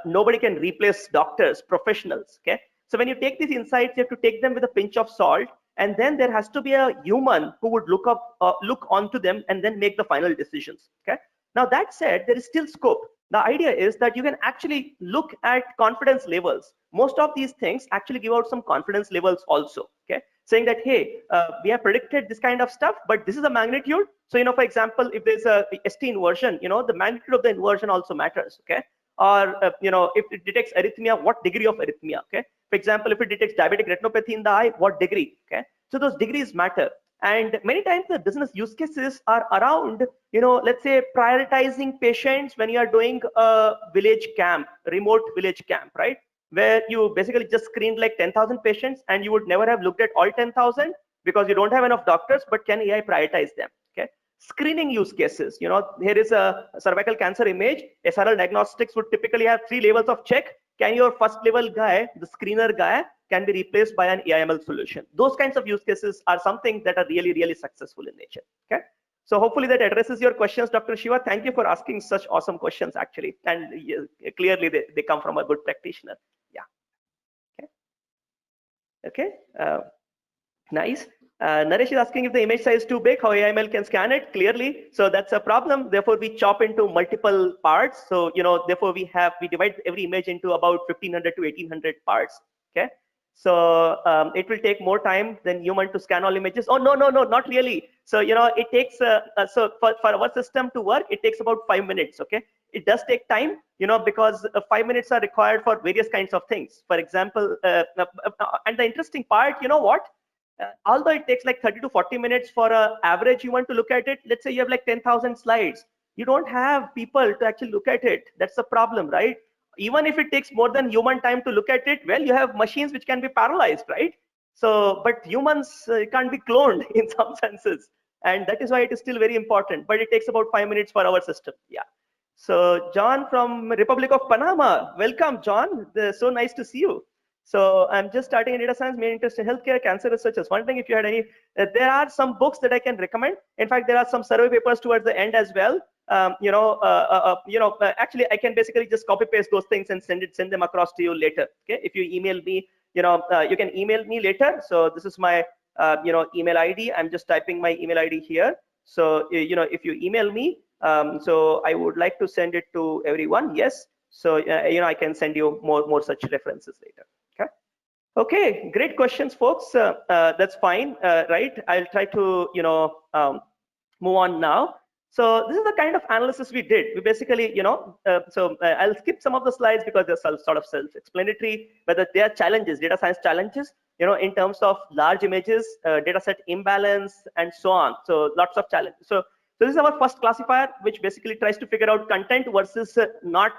nobody can replace doctors, professionals. Okay. So when you take these insights, you have to take them with a pinch of salt, and then there has to be a human who would look onto them and then make the final decisions. Okay. Now that said, there is still scope. The idea is that you can actually look at confidence levels. Most of these things actually give out some confidence levels also. Okay. saying that, hey, we have predicted this kind of stuff, but this is a magnitude. So, for example, if there's a ST inversion, the magnitude of the inversion also matters, okay? Or, if it detects arrhythmia, what degree of arrhythmia, okay? For example, if it detects diabetic retinopathy in the eye, what degree, okay? So those degrees matter. And many times the business use cases are around, let's say prioritizing patients when you are doing a village camp, remote village camp, right? Where you basically just screened like 10,000 patients and you would never have looked at all 10,000 because you don't have enough doctors, but can AI prioritize them, okay? Screening use cases, here is a cervical cancer image. SRL diagnostics would typically have 3 levels of check. Can your first level guy, the screener guy, can be replaced by an AI/ML solution? Those kinds of use cases are something that are really, really successful in nature, okay? So hopefully that addresses your questions, Dr. Shiva. Thank you for asking such awesome questions, actually. And clearly they come from a good practitioner. Yeah, okay, nice. Naresh is asking if the image size is too big, how AI/ML can scan it clearly. So that's a problem. Therefore, we chop into multiple parts. So, therefore we divide every image into about 1500 to 1800 parts. Okay. So it will take more time than human to scan all images. Oh, no, not really. So, it takes, so for our system to work, it takes about 5 minutes. Okay. It does take time, because 5 minutes are required for various kinds of things. For example, and the interesting part, what? Although it takes like 30 to 40 minutes for an average human to look at it, let's say you have like 10,000 slides. You don't have people to actually look at it. That's the problem, right? Even if it takes more than human time to look at it, well, you have machines which can be paralyzed, right? So, but humans can't be cloned in some senses. And that is why it is still very important. But it takes about 5 minutes for our system. Yeah. So John from Republic of Panama, welcome, John. So nice to see you. So I'm just starting in data science, main interest in healthcare, cancer research. I was wondering if you had any, there are some books that I can recommend. In fact, there are some survey papers towards the end as well. Actually I can basically just copy paste those things and send them across to you later. Okay. If you email me, you can email me later. So this is my, email ID. I'm just typing my email ID here. So, if you email me, so I would like to send it to everyone. Yes. So, I can send you more such references later. Okay, great questions, folks. That's fine, right? I'll try to, move on now. So this is the kind of analysis we did. We basically, I'll skip some of the slides because they're sort of self-explanatory, but there are challenges, data science challenges, in terms of large images, data set imbalance, and so on. So lots of challenges. So this is our first classifier, which basically tries to figure out content versus not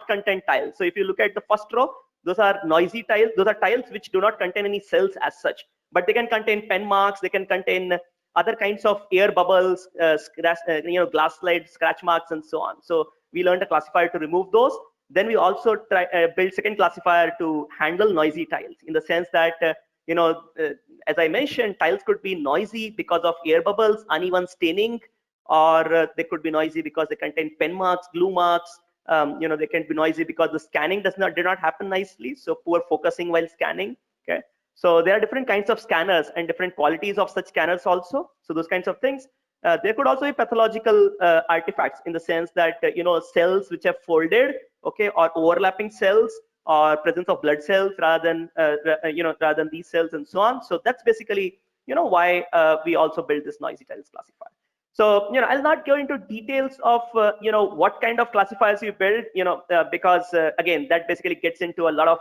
content tiles. So if you look at the first row, those are noisy tiles. Those are tiles which do not contain any cells as such, but they can contain pen marks. They can contain other kinds of air bubbles, glass slides, scratch marks, and so on. So we learned a classifier to remove those. Then we also build second classifier to handle noisy tiles, in the sense that as I mentioned, tiles could be noisy because of air bubbles, uneven staining, or they could be noisy because they contain pen marks, glue marks. They can be noisy because the scanning did not happen nicely, so poor focusing while scanning. Okay, so there are different kinds of scanners and different qualities of such scanners also. So those kinds of things. There could also be pathological artifacts, in the sense that cells which have folded, okay, or overlapping cells, or presence of blood cells rather than these cells, and so on. So that's basically why we also build this noisy tiles classifier. So, I'll not go into details of, what kind of classifiers you build, because again, that basically gets into a lot of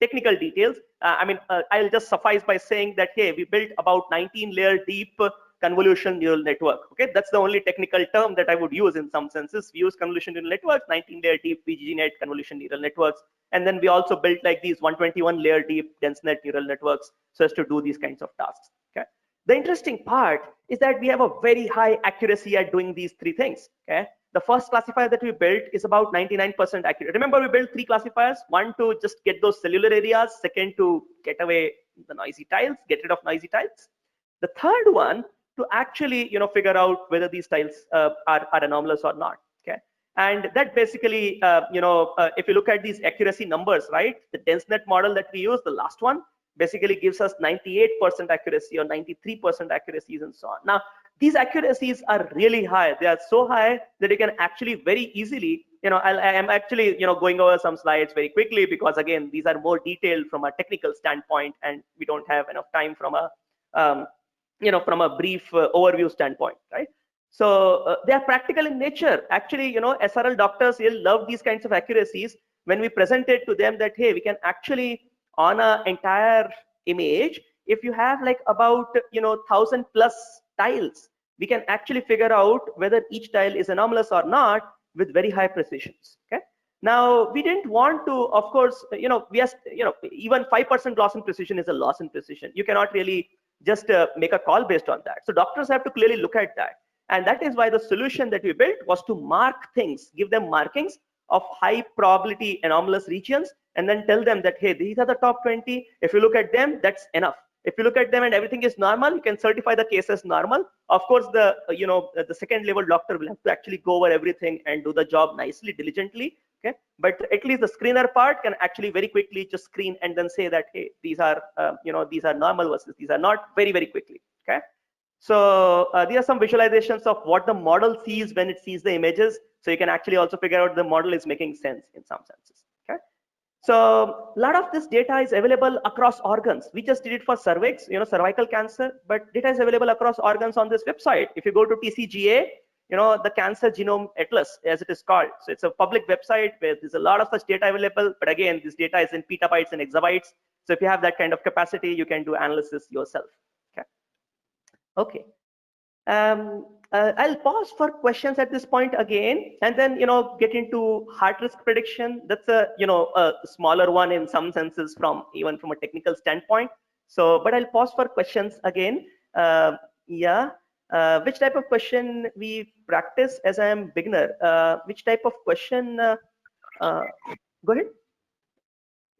technical details. I'll just suffice by saying that, hey, we built about 19-layer deep convolution neural network. Okay, that's the only technical term that I would use in some senses. We use convolution neural networks, 19-layer deep VGGNet convolution neural networks. And then we also built like these 121-layer deep DenseNet neural networks so as to do these kinds of tasks. Okay. The interesting part is that we have a very high accuracy at doing these three things. Okay, the first classifier that we built is about 99% accurate. Remember, we built 3 classifiers: one to just get those cellular areas, second to get away the noisy tiles, get rid of noisy tiles, the third one to actually figure out whether these tiles are anomalous or not. Okay, and that basically if you look at these accuracy numbers, right, the DenseNet model that we use, the last one, basically gives us 98% accuracy or 93% accuracies and so on. Now, these accuracies are really high. They are so high that you can actually very easily I'm actually, going over some slides very quickly because again, these are more detailed from a technical standpoint, and we don't have enough time from a, from a brief overview standpoint, right? So they are practical in nature. Actually, SRL doctors will love these kinds of accuracies when we present it to them that, hey, we can actually, on an entire image, if you have like about, 1,000+ tiles, we can actually figure out whether each tile is anomalous or not with very high precisions. Okay. Now we didn't want to, of course, we are, even 5% loss in precision is a loss in precision. You cannot really just make a call based on that. So doctors have to clearly look at that. And that is why the solution that we built was to mark things, give them markings of high probability anomalous regions, and then tell them that, hey, these are the top 20. If you look at them, that's enough. If you look at them and everything is normal, you can certify the case as normal. Of course, the second level doctor will have to actually go over everything and do the job nicely, diligently. Okay, but at least the screener part can actually very quickly just screen and then say that, hey, these are these are normal versus these are not, very very quickly. Okay, so these are some visualizations of what the model sees when it sees the images. So you can actually also figure out the model is making sense in some senses. Okay. So a lot of this data is available across organs. We just did it for cervix, cervical cancer, but data is available across organs on this website. If you go to TCGA, the Cancer Genome Atlas, as it is called. So it's a public website where there's a lot of such data available. But again, this data is in petabytes and exabytes. So if you have that kind of capacity, you can do analysis yourself. Okay. Okay. I'll pause for questions at this point again, and then get into heart risk prediction. That's a a smaller one in some senses even from a technical standpoint. So, but I'll pause for questions again. Yeah, which type of question we practice as I am beginner? Which type of question? Go ahead.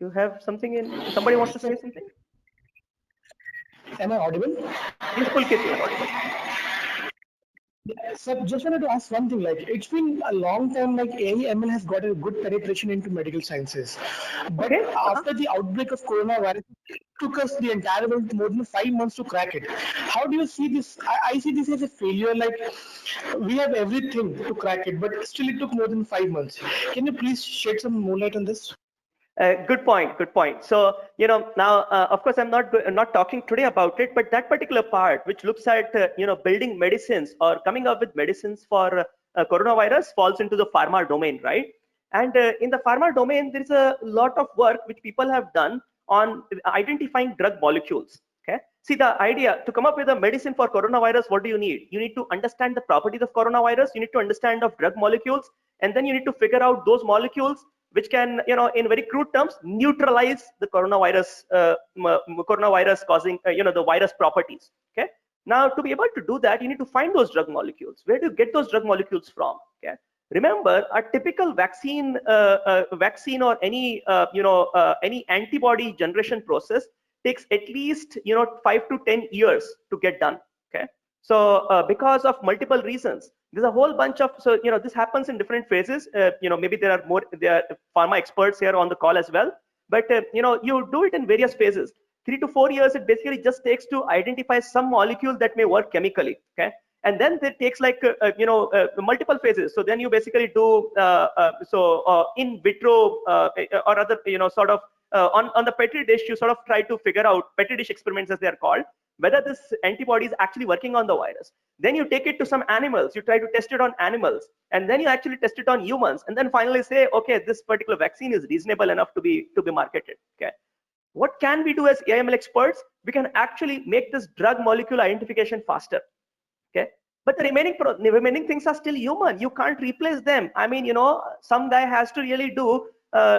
You have something in? Somebody wants to say something? Am I audible? Yes, Pulkit, you are audible. So just wanted to ask one thing, like it's been a long time, like AI ML has got a good penetration into medical sciences. But Okay. after the outbreak of coronavirus, it took us the entire world more than 5 months to crack it. How do you see this? I see this as a failure, like we have everything to crack it, but still it took more than 5 months. Can you please shed some more light on this? Good point. Good point. So now, of course, I'm not talking today about it, but that particular part, which looks at building medicines or coming up with medicines for coronavirus, falls into the pharma domain, right? And in the pharma domain, there is a lot of work which people have done on identifying drug molecules. Okay. See, the idea to come up with a medicine for coronavirus, what do you need? You need to understand the properties of coronavirus. You need to understand of drug molecules, and then you need to figure out those molecules which can, in very crude terms, neutralize the coronavirus, causing, the virus properties. Okay. Now, to be able to do that, you need to find those drug molecules. Where do you get those drug molecules from? Okay. Remember, a typical vaccine, or any, any antibody generation process takes at least, 5 to 10 years to get done. Okay. So because of multiple reasons, there's a whole bunch of, so this happens in different phases. Maybe there are pharma experts here on the call as well, but you do it in various phases. 3 to 4 years it basically just takes to identify some molecule that may work chemically. Okay. And then it takes like multiple phases. So then you basically do in vitro or other sort of on the petri dish, you sort of try to figure out, petri dish experiments as they are called, whether this antibody is actually working on the virus. Then you take it to some animals, you try to test it on animals, and then you actually test it on humans, and then finally say, okay, this particular vaccine is reasonable enough to be marketed. Okay. What can we do as AI/ML experts? We can actually make this drug molecule identification faster. Okay. But the remaining things are still human. You can't replace them. I mean, some guy has to really do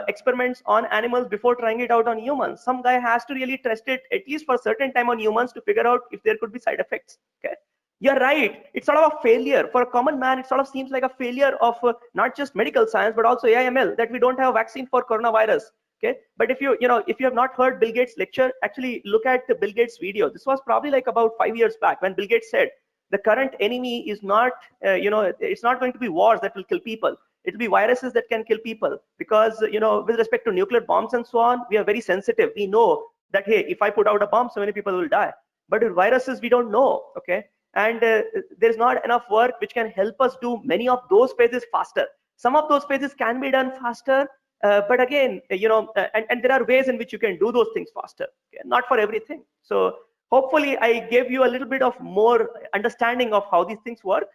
experiments on animals before trying it out on humans. Some guy has to really test it at least for a certain time on humans to figure out if there could be side effects. Okay. You're right. It's sort of a failure for a common man. It sort of seems like a failure of not just medical science, but also AI/ML, that we don't have a vaccine for coronavirus. Okay. But if you have not heard Bill Gates' lecture, actually look at the Bill Gates video. This was probably like about 5 years back when Bill Gates said, the current enemy is not, it's not going to be wars that will kill people. It will be viruses that can kill people, because, with respect to nuclear bombs and so on, we are very sensitive. We know that, hey, if I put out a bomb, so many people will die. But with viruses, we don't know. Okay. And there's not enough work which can help us do many of those phases faster. Some of those phases can be done faster, but again, and there are ways in which you can do those things faster, okay? Not for everything. So hopefully I gave you a little bit of more understanding of how these things work.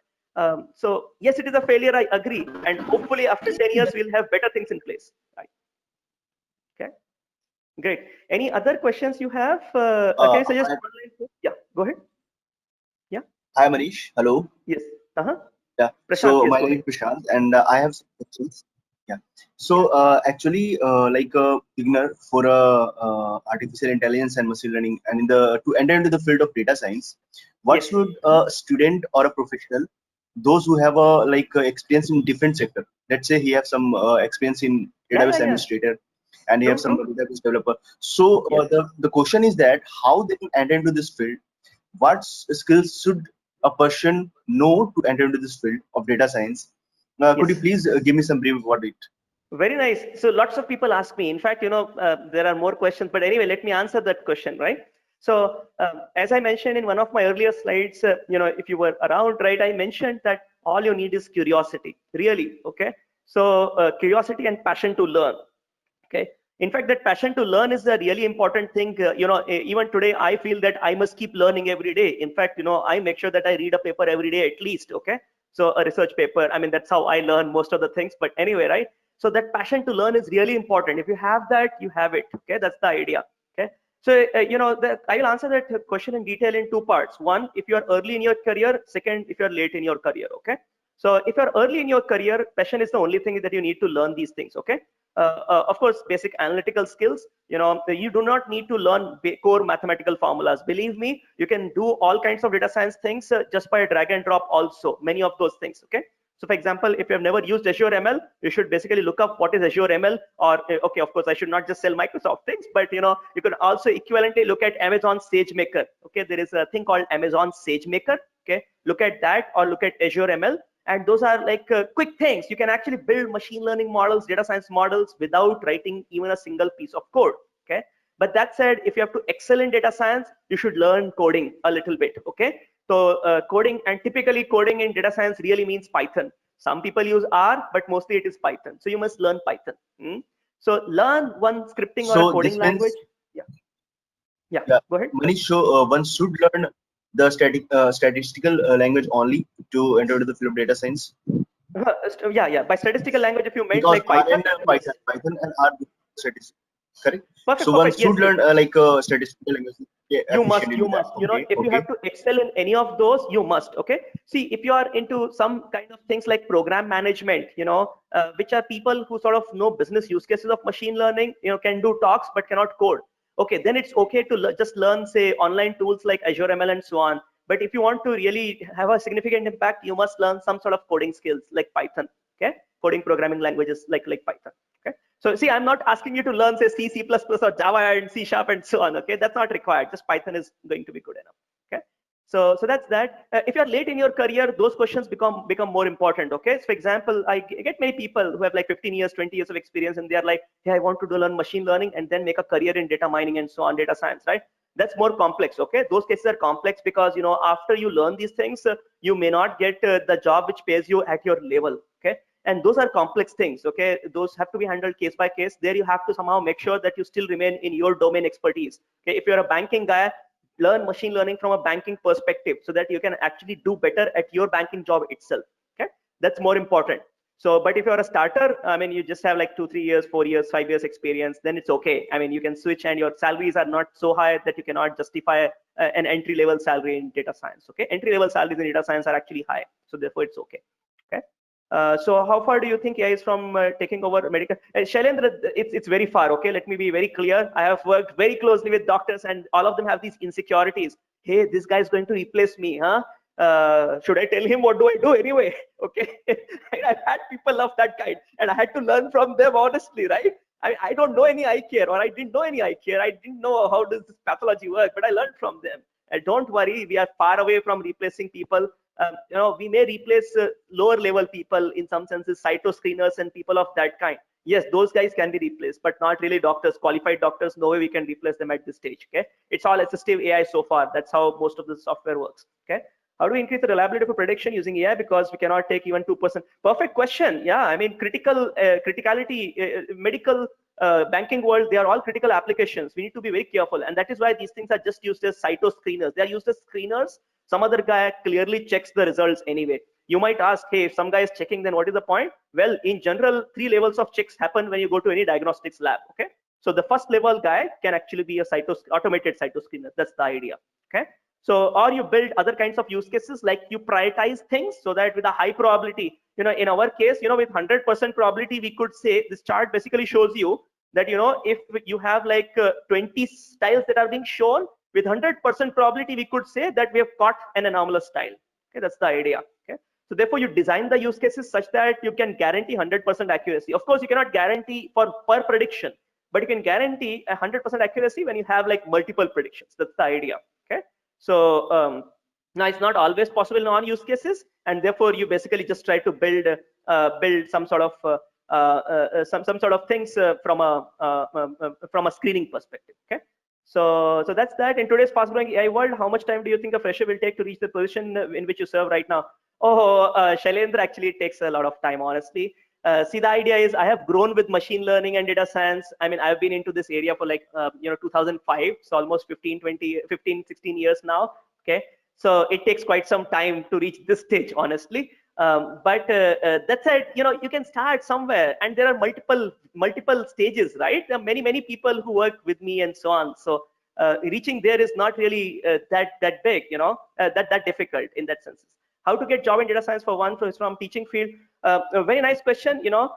So yes, it is a failure, I agree, and hopefully after 10 years we'll have better things in place, right? Okay, great. Any other questions you have? Can you suggest online? Yeah, go ahead. Yeah. Hi Manish, hello. Yes. Yeah. Prashant, So yes, my go name ahead. is Prashant, and I have some questions. Yeah. So actually, like a beginner for artificial intelligence and machine learning, and to enter into the field of data science, what Yes. should a student or a professional, those who have a experience in different sector, let's say he have some experience in database Yeah. administrator, and he have some True. database developer. So Yes. the question is that how they can enter into this field, what skills should a person know to enter into this field of data science? Could you Yes. please give me some brief about it? Very nice. So lots of people ask me. In fact, there are more questions, but anyway, let me answer that question, right? So as I mentioned in one of my earlier slides, if you were around, right, I mentioned that all you need is curiosity, really, okay? So curiosity and passion to learn, okay? In fact, that passion to learn is a really important thing. Even today, I feel that I must keep learning every day. In fact, I make sure that I read a paper every day at least, okay? So a research paper, I mean, that's how I learn most of the things, but anyway, right? So that passion to learn is really important. If you have that, you have it, okay? That's the idea, okay? So, I will answer that question in detail in two parts. One, if you are early in your career. Second, if you are late in your career, okay? So if you're early in your career, passion is the only thing that you need to learn these things, okay? Of course, basic analytical skills, you do not need to learn core mathematical formulas. Believe me, you can do all kinds of data science things just by a drag and drop also, many of those things, okay? So for example, if you have never used Azure ML, you should basically look up what is Azure ML, or okay, of course, I should not just sell Microsoft things, but you can also equivalently look at Amazon SageMaker. Okay, there is a thing called Amazon SageMaker. Okay, look at that, or look at Azure ML. And those are like quick things. You can actually build machine learning models, data science models without writing even a single piece of code. Okay. But that said, if you have to excel in data science, you should learn coding a little bit. Okay. So coding, and typically coding in data science really means Python. Some people use R, but mostly it is Python. So you must learn Python. So learn one scripting or a So coding this means, language. Yeah. yeah, Go ahead. Manish, so one should learn the statistical language only to enter into the field of data science, Yeah. By statistical language, if you meant because like R Python, and then yes. Python and R statistics, correct? So one Perfect. Yes. should learn statistical language You must, efficiently into that. Okay, if you okay. have to excel in any of those, you must. Okay. See, if you are into some kind of things like program management, which are people who sort of know business use cases of machine learning, can do talks but cannot code. Okay, then it's okay to just learn, say, online tools like Azure ML and so on. But if you want to really have a significant impact, you must learn some sort of coding skills like Python. Okay, coding programming languages like Python. Okay. So see, I'm not asking you to learn, say, C, C++, or Java and C# and so on. Okay, that's not required. Just Python is going to be good enough. Okay. So that's that. If you're late in your career, those questions become more important. Okay. So for example, I get many people who have like 15 years, 20 years of experience, and they're like, hey, I want to learn machine learning and then make a career in data mining and so on, data science, right? That's more complex. Okay. Those cases are complex because, after you learn these things, you may not get the job which pays you at your level. Okay. And those are complex things. Okay, those have to be handled case by case. There you have to somehow make sure that you still remain in your domain expertise. Okay, if you're a banking guy, learn machine learning from a banking perspective so that you can actually do better at your banking job itself. Okay, that's more important. So, but if you're a starter, I mean, you just have like 2, 3 years, 4 years, 5 years experience, then it's okay. I mean, you can switch, and your salaries are not so high that you cannot justify an entry level salary in data science. Okay, entry level salaries in data science are actually high, so therefore it's okay. Okay. So how far do you think AI is from taking over medical? Shailendra, it's very far. Okay, let me be very clear. I have worked very closely with doctors, and all of them have these insecurities. Hey, this guy is going to replace me, huh? Should I tell him? What do I do anyway? Okay, I've had people of that kind, and I had to learn from them honestly, right? I don't know any eye care, or I didn't know any eye care. I didn't know how does this pathology work, but I learned from them. Don't worry, we are far away from replacing people. We may replace lower level people, in some senses, cytoscreeners and people of that kind. Yes, those guys can be replaced, but not really doctors, qualified doctors. No way we can replace them at this stage. Okay, it's all assistive AI so far. That's how most of the software works. Okay, How do we increase the reliability of prediction using AI? Because we cannot take even 2%. Perfect question. Yeah, I mean, criticality, medical, banking world, they are all critical applications. We need to be very careful. And that is why these things are just used as cytoscreeners. They are used as screeners. Some other guy clearly checks the results anyway. You might ask, hey, if some guy is checking, then what is the point? Well, in general, 3 levels of checks happen when you go to any diagnostics lab. Okay. So the first level guy can actually be a automated cytoscreener. That's the idea. Okay. So, or you build other kinds of use cases, like you prioritize things so that with a high probability, you know, in our case, you know, with 100% probability, we could say this chart basically shows you that, you know, if you have like 20 styles that are being shown, with 100% probability, we could say that we have caught an anomalous style. Okay, that's the idea. Okay, so therefore you design the use cases such that you can guarantee 100% accuracy. Of course, you cannot guarantee for per prediction, but you can guarantee 100% accuracy when you have like multiple predictions. That's the idea. Okay, so now it's not always possible in all use cases, and therefore you basically just try to build some sort of some sort of things from a screening perspective. Okay. So that's that. In today's fast-growing AI world, how much time do you think a fresher will take to reach the position in which you serve right now? Oh, Shailendra, actually it takes a lot of time, honestly. See, the idea is I have grown with machine learning and data science. I mean, I've been into this area for like, 2005, so almost 15, 16 years now. Okay, so it takes quite some time to reach this stage, honestly. But that said, you know, you can start somewhere, and there are multiple stages, right? There are many people who work with me and so on. So reaching there is not really that big, you know, that difficult in that sense. How to get job in data science for one from teaching field? A very nice question. You know,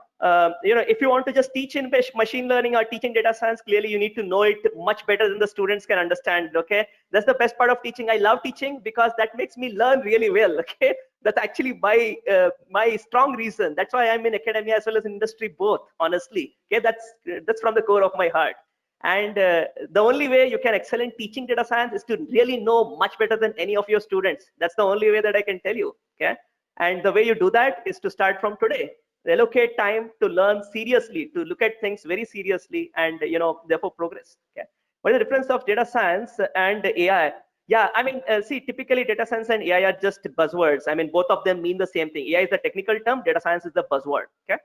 if you want to just teach in machine learning or teaching data science, clearly you need to know it much better than the students can understand. Okay, that's the best part of teaching. I love teaching because that makes me learn really well. Okay, that's actually my strong reason. That's why I'm in academia as well as in industry both. Honestly, okay, that's from the core of my heart. And the only way you can excel in teaching data science is to really know much better than any of your students. That's the only way that I can tell you. Okay, and the way you do that is to start from today. Allocate time to learn seriously, to look at things very seriously, and therefore progress. Okay, what is the difference of data science and AI? Yeah, I mean, see, typically data science and AI are just buzzwords. I mean, both of them mean the same thing. AI is the technical term, data science is the buzzword. Okay,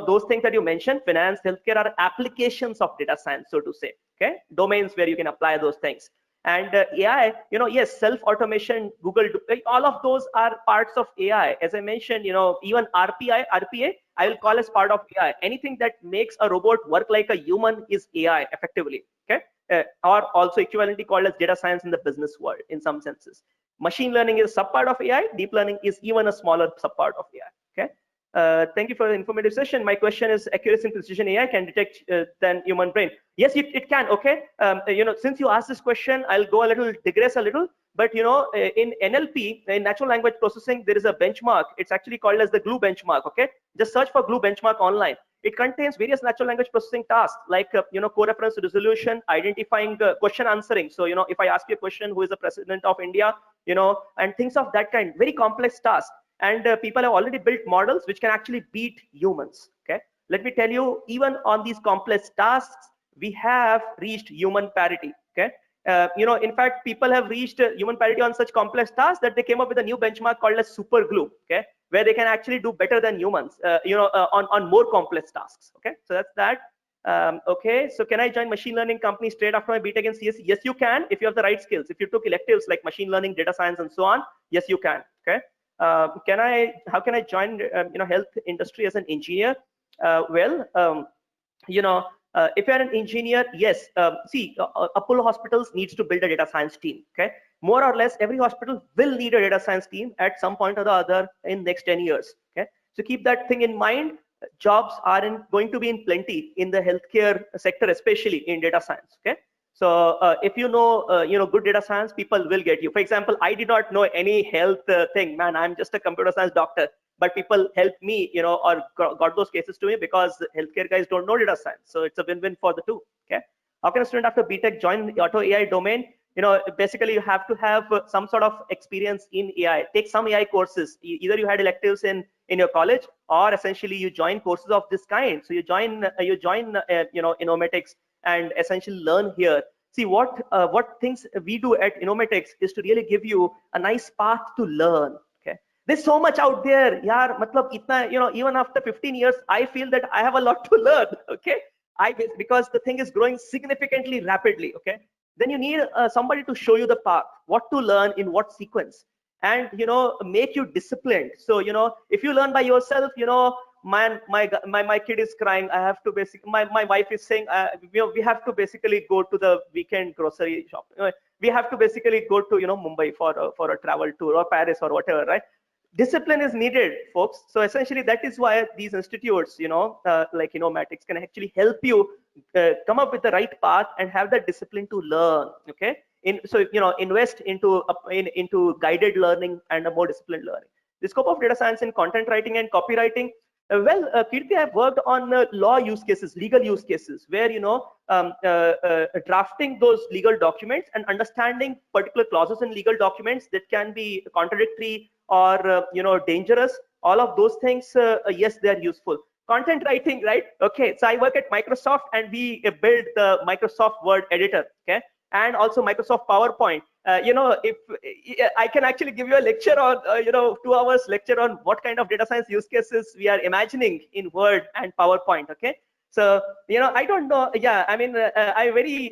those things that you mentioned, finance, healthcare, are applications of data science, so to say. Okay, domains where you can apply those things. And AI, yes, self-automation, Google, all of those are parts of AI. As I mentioned, even RPA, I will call as part of AI. Anything that makes a robot work like a human is AI, effectively. Okay, or also equivalently called as data science in the business world, in some senses. Machine learning is a subpart of AI. Deep learning is even a smaller subpart of AI. Okay. Thank you for the informative session. My question is, accuracy and precision AI can detect than human brain? Yes, it can. Okay, since you asked this question, I'll digress a little. But in NLP, in natural language processing, there is a benchmark. It's actually called as the GLUE benchmark. Okay, just search for GLUE benchmark online. It contains various natural language processing tasks like co-reference resolution, identifying question answering. So if I ask you a question, who is the president of India, and things of that kind, very complex tasks. And people have already built models which can actually beat humans. Okay, let me tell you, even on these complex tasks, we have reached human parity. Okay, in fact, people have reached human parity on such complex tasks that they came up with a new benchmark called as super glue. Okay, where they can actually do better than humans, on more complex tasks. Okay, so that's that. Okay, so can I join machine learning company straight after my BTech in CS? Yes, you can, if you have the right skills. If you took electives like machine learning, data science, and so on, yes, you can. Okay. How can I join health industry as an engineer? If you're an engineer, yes. See, Apollo Hospitals needs to build a data science team. Okay, more or less every hospital will need a data science team at some point or the other in next 10 years. Okay, so keep that thing in mind. Jobs are going to be in plenty in the healthcare sector, especially in data science. Okay. So if good data science, people will get you. For example, I did not know any health thing, man. I'm just a computer science doctor, but people helped me, or got those cases to me because healthcare guys don't know data science. So it's a win-win for the two. Okay. How can a student after BTech join the auto AI domain? Basically you have to have some sort of experience in AI. Take some AI courses. Either you had electives in your college, or essentially you join courses of this kind. So you join Innomatics and essentially learn here. see what things we do at Innomatics is to really give you a nice path to learn. Okay, there's so much out there, yaar. Matlab, itna, even after 15 years, I feel that I have a lot to learn. Okay, because the thing is growing significantly rapidly. Okay, then you need somebody to show you the path, what to learn in what sequence, and make you disciplined. So if you learn by yourself, my kid is crying, I have to my wife is saying, we have to basically go to the weekend grocery shop, we have to basically go to Mumbai for a travel tour, or Paris, or whatever, right? Discipline is needed, folks. So essentially that is why these institutes, like Innomatics, can actually help you come up with the right path and have that discipline to learn. Okay, so invest into guided learning and a more disciplined learning. The scope of data science in content writing and copywriting. Kirti, I've worked on law use cases, legal use cases, where drafting those legal documents and understanding particular clauses in legal documents that can be contradictory or dangerous. All of those things, yes, they are useful. Content writing, right? Okay, so I work at Microsoft, and we build the Microsoft Word editor. Okay, and also Microsoft PowerPoint. If I can actually give you a lecture on 2 hours lecture on what kind of data science use cases we are imagining in Word and PowerPoint. Okay, so I don't know, yeah, I mean, I very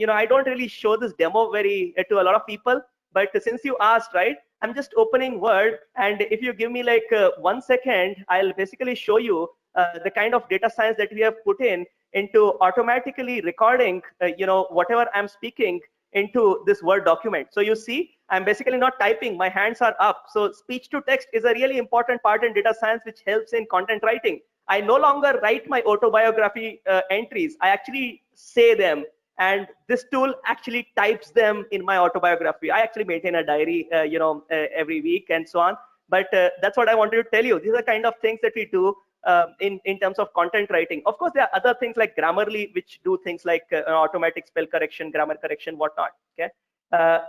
I don't really show this demo very to a lot of people, but since you asked, right, I'm just opening Word, and if you give me like 1 second, I'll basically show you the kind of data science that we have put into automatically recording whatever I'm speaking into this Word document. So you see, I'm basically not typing, my hands are up. So speech to text is a really important part in data science, which helps in content writing. I no longer write my autobiography entries, I actually say them, and this tool actually types them in my autobiography. I actually maintain a diary every week and so on, but that's what I wanted to tell you. These are the kind of things that we do in terms of content writing. Of course, there are other things like Grammarly, which do things like automatic spell correction, grammar correction, whatnot. Okay,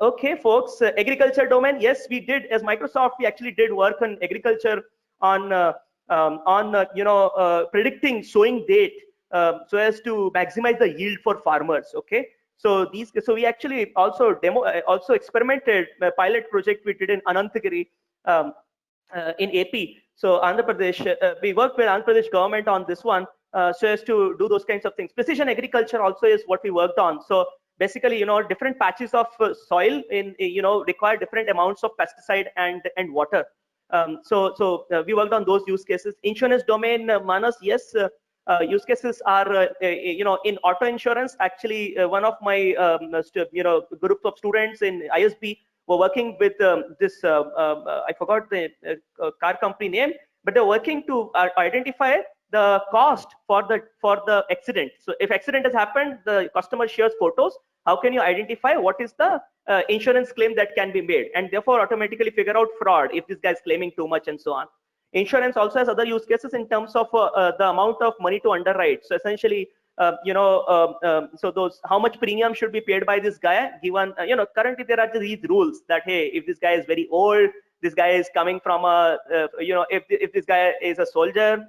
okay, folks. Agriculture domain, yes, we did. As Microsoft, we actually did work on agriculture on predicting sowing date so as to maximize the yield for farmers. Okay, so we actually also experimented a pilot project we did in Anantagiri in AP. So Andhra Pradesh, we worked with Andhra Pradesh government on this one so as to do those kinds of things. Precision agriculture also is what we worked on. So basically, different patches of soil require different amounts of pesticide and water. So we worked on those use cases. Insurance domain, Manas, yes, use cases are in auto insurance. Actually, one of my group of students in ISB were working with this I forgot the car company name, but they're working to identify the cost for the accident. So if accident has happened, the customer shares photos. How can you identify what is the insurance claim that can be made, and therefore automatically figure out fraud if this guy is claiming too much and so on. Insurance also has other use cases in terms of the amount of money to underwrite. So essentially, so those, how much premium should be paid by this guy given, currently there are these rules that, hey, if this guy is very old, this guy is coming from a, if this guy is a soldier,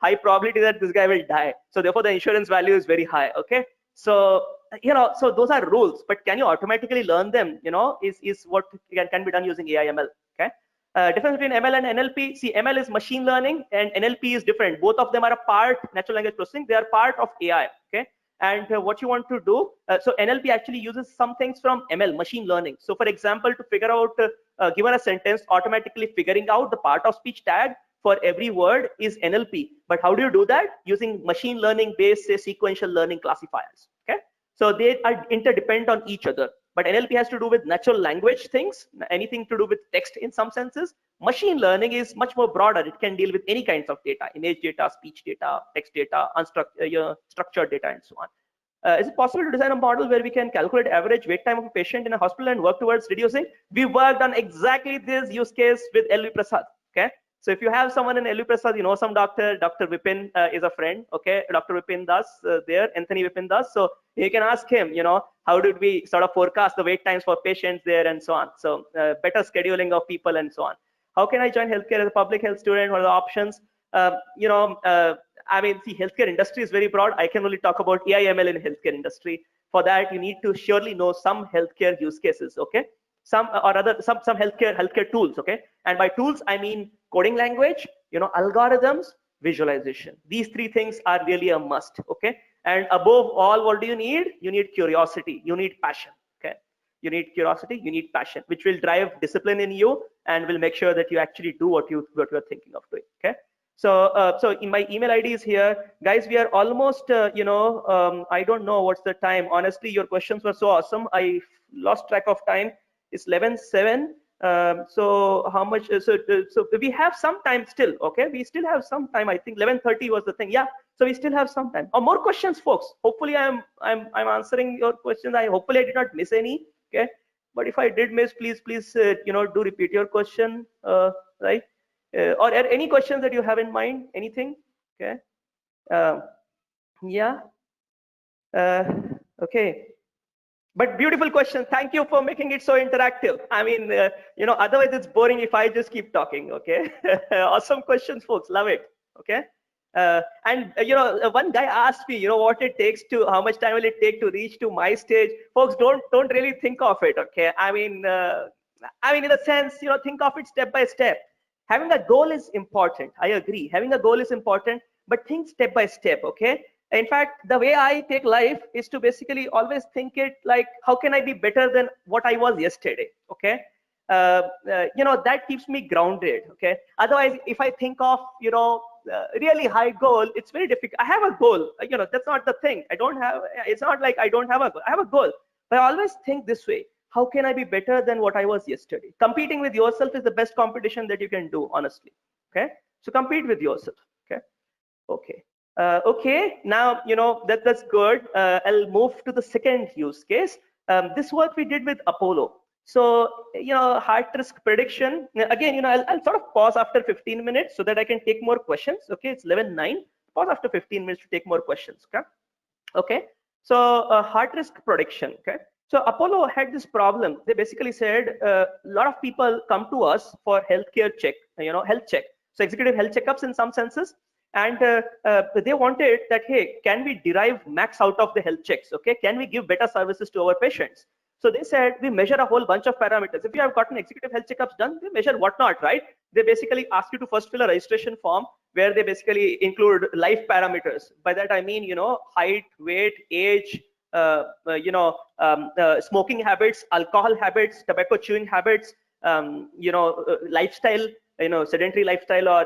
high probability that this guy will die. So therefore the insurance value is very high. Okay. So, so those are rules, but can you automatically learn them, is what can be done using AI ML. Okay. Difference between ML and NLP. See, ML is machine learning and NLP is different. Both of them are a part, natural language processing. They are part of AI. Okay. And what you want to do, so NLP actually uses some things from ML, machine learning. So for example, to figure out, given a sentence, automatically figuring out the part of speech tag for every word is NLP. But how do you do that? Using machine learning based, say, sequential learning classifiers. Okay. So they are interdependent on each other. But NLP has to do with natural language things, anything to do with text in some senses. Machine learning is much more broader. It can deal with any kinds of data, image data, speech data, text data, structured data, and so on. Is it possible to design a model where we can calculate average wait time of a patient in a hospital and work towards reducing? We worked on exactly this use case with LV Prasad. Okay. So if you have someone in LV Prasad, some doctor, Dr. Vipin is a friend. Okay. Dr. Vipin Das there, Anthony Vipin Das. So you can ask him, how did we sort of forecast the wait times for patients there and so on. So better scheduling of people and so on. How can I join healthcare as a public health student? What are the options? I mean, see, healthcare industry is very broad. I can only talk about AI ML in healthcare industry. For that, you need to surely know some healthcare use cases, okay? Some healthcare tools, okay? And by tools, I mean coding language, algorithms, visualization. These three things are really a must, okay? And above all, what do you need? You need curiosity, you need passion, okay? You need curiosity, you need passion, which will drive discipline in you and will make sure that you actually do what you're thinking of doing, okay? So in my email ID is here, guys. We are almost, I don't know what's the time. Honestly, your questions were so awesome. I lost track of time. It's 11:07. So how much? So we have some time still. Okay, we still have some time. I think 11:30 was the thing. Yeah. So we still have some time. Or more questions, folks. Hopefully, I'm answering your questions. Hopefully I did not miss any. Okay. But if I did miss, please do repeat your question. Right. Or any questions that you have in mind, anything? Okay. Yeah. Okay. But beautiful question. Thank you for making it so interactive. I mean, otherwise it's boring if I just keep talking. Okay. Awesome questions, folks. Love it. Okay. One guy asked me, what it takes to, how much time will it take to reach to my stage? Folks, don't really think of it. Okay. I mean, in a sense, think of it step by step. Having a goal is important. I agree. Having a goal is important, but think step by step. Okay. In fact, the way I take life is to basically always think it like, how can I be better than what I was yesterday? Okay. That keeps me grounded. Okay. Otherwise, if I think of, really high goal, it's very difficult. I have a goal. That's not the thing. It's not like I don't have a goal. I have a goal, but I always think this way. How can I be better than what I was yesterday? Competing with yourself is the best competition that you can do, honestly. Okay. So compete with yourself. Okay. Okay. Okay. Now, that's good. I'll move to the second use case. This work we did with Apollo. So, heart risk prediction. Again, I'll sort of pause after 15 minutes so that I can take more questions. Okay. It's 11:09. Pause after 15 minutes to take more questions. Okay. Okay. So, heart risk prediction. Okay. So Apollo had this problem. They basically said a lot of people come to us for healthcare check, health check. So executive health checkups in some senses. And they wanted that, hey, can we derive max out of the health checks? Okay, can we give better services to our patients? So they said we measure a whole bunch of parameters. If you have gotten executive health checkups done, they measure whatnot, right? They basically ask you to first fill a registration form where they basically include life parameters. By that I mean, height, weight, age, smoking habits, alcohol habits, tobacco chewing habits, lifestyle, sedentary lifestyle, or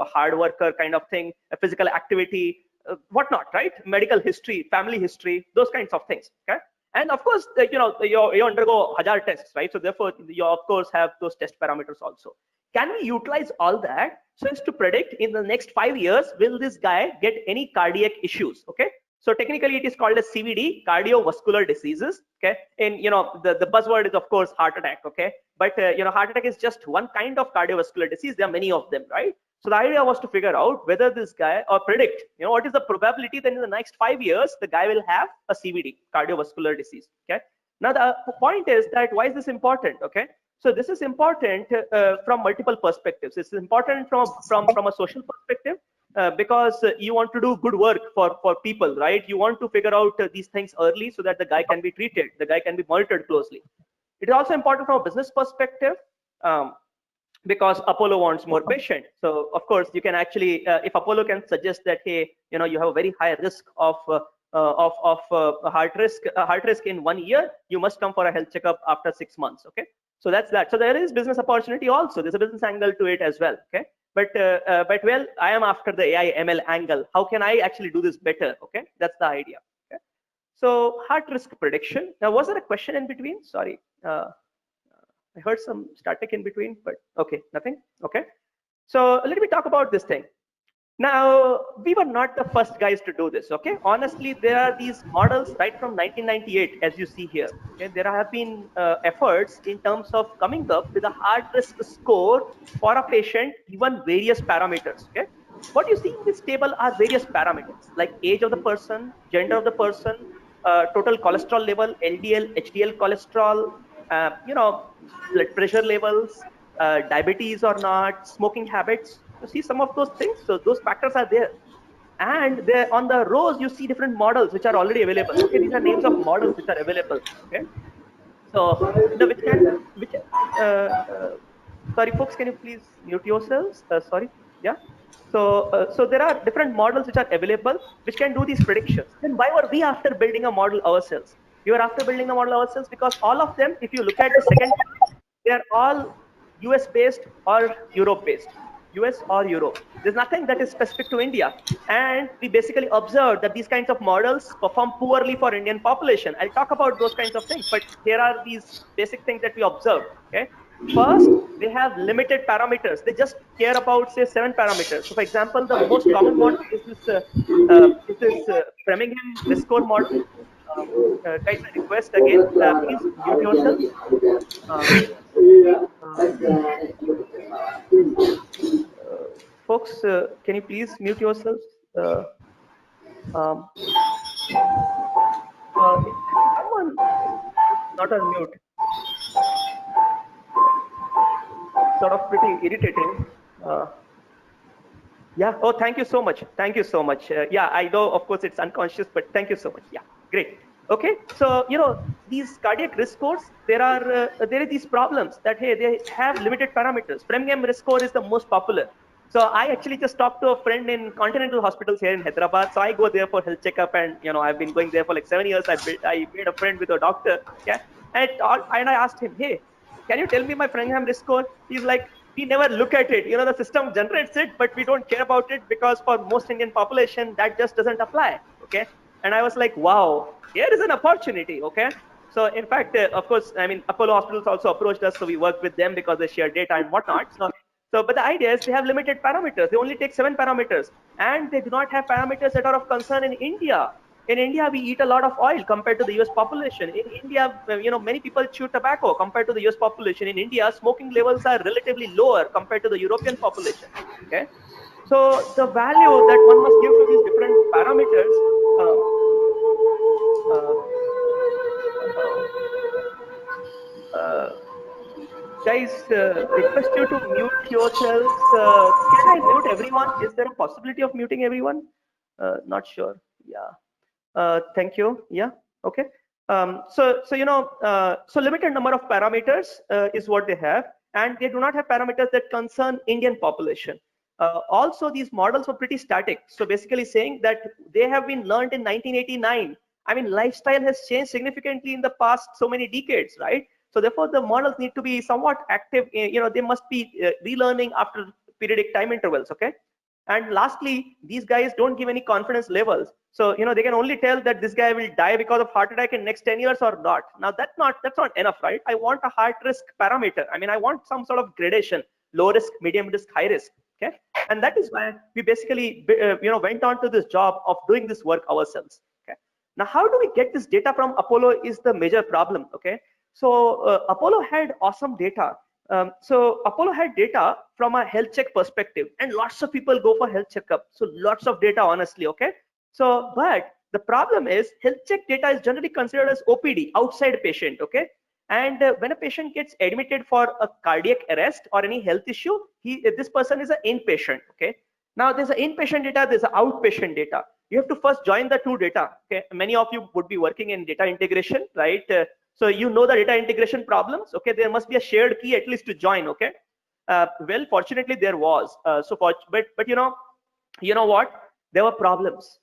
hard worker kind of thing, physical activity, whatnot, right? Medical history, family history, those kinds of things. Okay. And of course, you undergo 1,000 tests, right? So therefore, you of course have those test parameters also. Can we utilize all that so as to predict in the next 5 years, will this guy get any cardiac issues? Okay. So technically it is called as CVD, cardiovascular diseases. Okay. And the buzzword is of course heart attack. Okay. But heart attack is just one kind of cardiovascular disease. There are many of them, right? So the idea was to figure out whether this guy, or predict, what is the probability that in the next 5 years, the guy will have a CVD, cardiovascular disease. Okay. Now the point is that why is this important? Okay. So this is important from multiple perspectives. It's important from a social perspective. Because you want to do good work for people, right? You want to figure out these things early so that the guy can be treated, the guy can be monitored closely. It is also important from a business perspective because Apollo wants more patients. So of course you can actually, if Apollo can suggest that, hey, you have a very high risk of heart risk in 1 year, you must come for a health checkup after 6 months. Okay, so that's that. So there is business opportunity also. There's a business angle to it as well. Okay. But well, I am after the AI ML angle. How can I actually do this better? Okay, that's the idea. Okay, so heart risk prediction. Now, was there a question in between? Sorry, I heard some static in between, but okay, nothing. Okay, so let me talk about this thing. Now, we were not the first guys to do this. Okay, honestly, there are these models right from 1998, as you see here. Okay, there have been efforts in terms of coming up with a heart risk score for a patient, given various parameters. Okay, what you see in this table are various parameters like age of the person, gender of the person, total cholesterol level, LDL, HDL cholesterol, blood pressure levels, diabetes or not, smoking habits. You see some of those things. So those factors are there. and there on the rows you see different models which are already available. Okay, these are names of models which are available. Okay, so sorry folks, can you please mute yourselves? Sorry. Yeah. So there are different models which are available which can do these predictions. Then why were we after building a model ourselves? We were after building a model ourselves because all of them, if you look at the second part, they are all US based or Europe based. US or Europe. There's nothing that is specific to India. And we basically observed that these kinds of models perform poorly for Indian population. I'll talk about those kinds of things, but here are these basic things that we observed. Okay. First, they have limited parameters. They just care about, say, 7 parameters. So, for example, the most common model is this Framingham risk score model. Guys, I request again, please mute yourself. Folks, can you please mute yourselves? Someone not on mute. Sort of pretty irritating. Yeah. Oh, thank you so much. Thank you so much. Yeah, I know, of course, it's unconscious, but thank you so much. Yeah, great. Okay. So, these cardiac risk scores, there are these problems that, hey, they have limited parameters. Framingham risk score is the most popular. So I actually just talked to a friend in Continental Hospitals here in Hyderabad. So I go there for health checkup, and I've been going there for like 7 years. I made a friend with a doctor. Yeah, and I asked him, hey, can you tell me my Framingham risk score? He's like, we never look at it. The system generates it, but we don't care about it because for most Indian population, that just doesn't apply. Okay. And I was like, wow, here is an opportunity. Okay. So in fact, of course, I mean, Apollo Hospitals also approached us. So we worked with them because they share data and whatnot. But the idea is they have limited parameters. They only take 7 parameters, and they do not have parameters that are of concern in India. In India, we eat a lot of oil compared to the US population. In India, many people chew tobacco compared to the US population. In India, smoking levels are relatively lower compared to the European population. Okay. So the value that one must give to these different parameters, guys, request you to mute yourselves. Can I mute everyone? Is there a possibility of muting everyone? Not sure. Yeah. Thank you. Yeah. Okay. So limited number of parameters is what they have, and they do not have parameters that concern Indian population. Also, these models were pretty static. So basically saying that they have been learned in 1989. I mean, lifestyle has changed significantly in the past so many decades, right? So therefore, the models need to be somewhat active. They must be relearning after periodic time intervals. Okay. And lastly, these guys don't give any confidence levels. So, they can only tell that this guy will die because of heart attack in next 10 years or not. Now, that's not enough, right? I want a heart risk parameter. I mean, I want some sort of gradation, low risk, medium risk, high risk. Okay. And that is why we basically, went on to this job of doing this work ourselves. Okay. Now, how do we get this data from Apollo is the major problem. Okay. So Apollo had awesome data. So Apollo had data from a health check perspective, and lots of people go for health checkup. So lots of data, honestly. Okay. So, but the problem is health check data is generally considered as OPD, outside patient. Okay. And when a patient gets admitted for a cardiac arrest or any health issue, this person is an inpatient. Okay. Now there's an inpatient data, there's an outpatient data. You have to first join the two data. Okay. Many of you would be working in data integration, right? So you know the data integration problems. Okay, there must be a shared key at least to join. Okay, well, fortunately there was. But you know what? There were problems.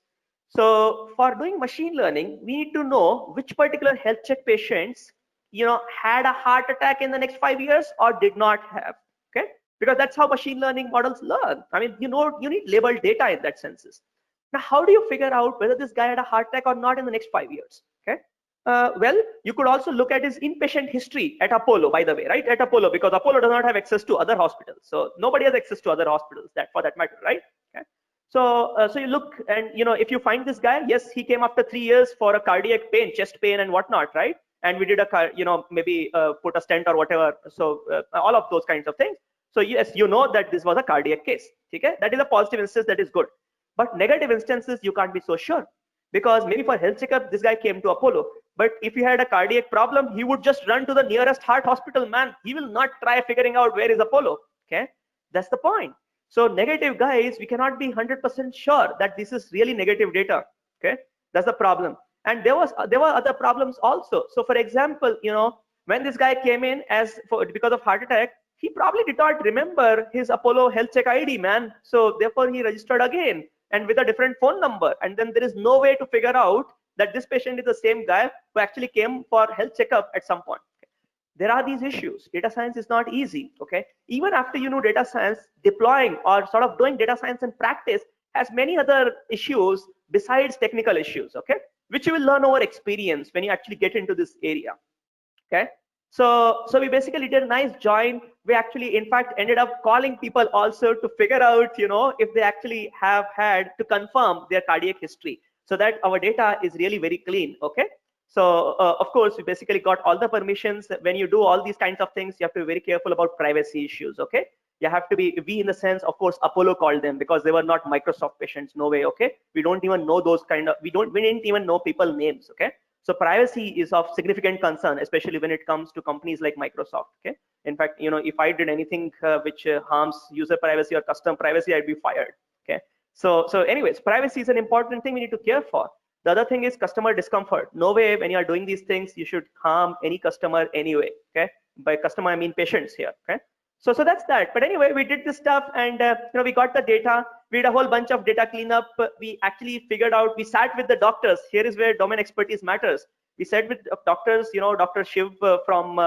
So for doing machine learning, we need to know which particular health check patients had a heart attack in the next 5 years or did not have. Okay, because that's how machine learning models learn. I mean, you need labeled data in that senses. Now, how do you figure out whether this guy had a heart attack or not in the next 5 years? Okay. Well, you could also look at his inpatient history at Apollo, by the way, right? At Apollo, because Apollo does not have access to other hospitals. So nobody has access to other hospitals for that matter, right? Okay. So you look, and if you find this guy, yes, he came after 3 years for a cardiac pain, chest pain and whatnot, right? And we did maybe put a stent or whatever. So all of those kinds of things. So yes, that this was a cardiac case. Okay, that is a positive instance, that is good. But negative instances, you can't be so sure. Because maybe for health checkup, this guy came to Apollo. But if he had a cardiac problem, he would just run to the nearest heart hospital, man. He will not try figuring out where is Apollo. Okay, that's the point. So negative guys, we cannot be 100% sure that this is really negative data. Okay, that's the problem. And there were other problems also. So for example, when this guy came in because of heart attack, he probably did not remember his Apollo Health Check ID, man. So therefore he registered again and with a different phone number. And then there is no way to figure out that this patient is the same guy who actually came for health checkup at some point. There are these issues. Data science is not easy. Okay, even after you know data science, deploying or sort of doing data science in practice has many other issues besides technical issues. Okay, which you will learn over experience when you actually get into this area. Okay, so we basically did a nice join. We actually in fact ended up calling people also to figure out if they actually have had to confirm their cardiac history, so that our data is really very clean. Okay, so of course we basically got all the permissions. When you do all these kinds of things, you have to be very careful about privacy issues. Okay, you have to be, we in the sense, of course, Apollo called them because they were not Microsoft patients. No way. Okay, we don't even know those kind of, we didn't even know people names. Okay, so privacy is of significant concern, especially when it comes to companies like Microsoft. Okay, in fact, if I did anything which harms user privacy or customer privacy, I'd be fired. Okay, so anyways, privacy is an important thing we need to care for. The other thing is customer discomfort. No way when you are doing these things you should harm any customer anyway. Okay, by customer I mean patients here. Okay, so that's that. But anyway, we did this stuff, and we got the data. We did a whole bunch of data cleanup. We actually figured out, we sat with the doctors. Here is where domain expertise matters. We sat with doctors, Dr. Shiv from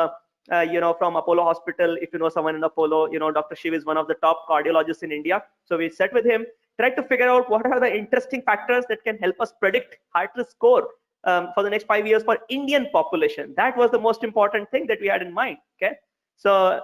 Apollo Hospital. If you know someone in Apollo, Dr. Shiv is one of the top cardiologists in India. So we sat with him, tried to figure out what are the interesting factors that can help us predict heart risk score for the next 5 years for Indian population. That was the most important thing that we had in mind. Okay, so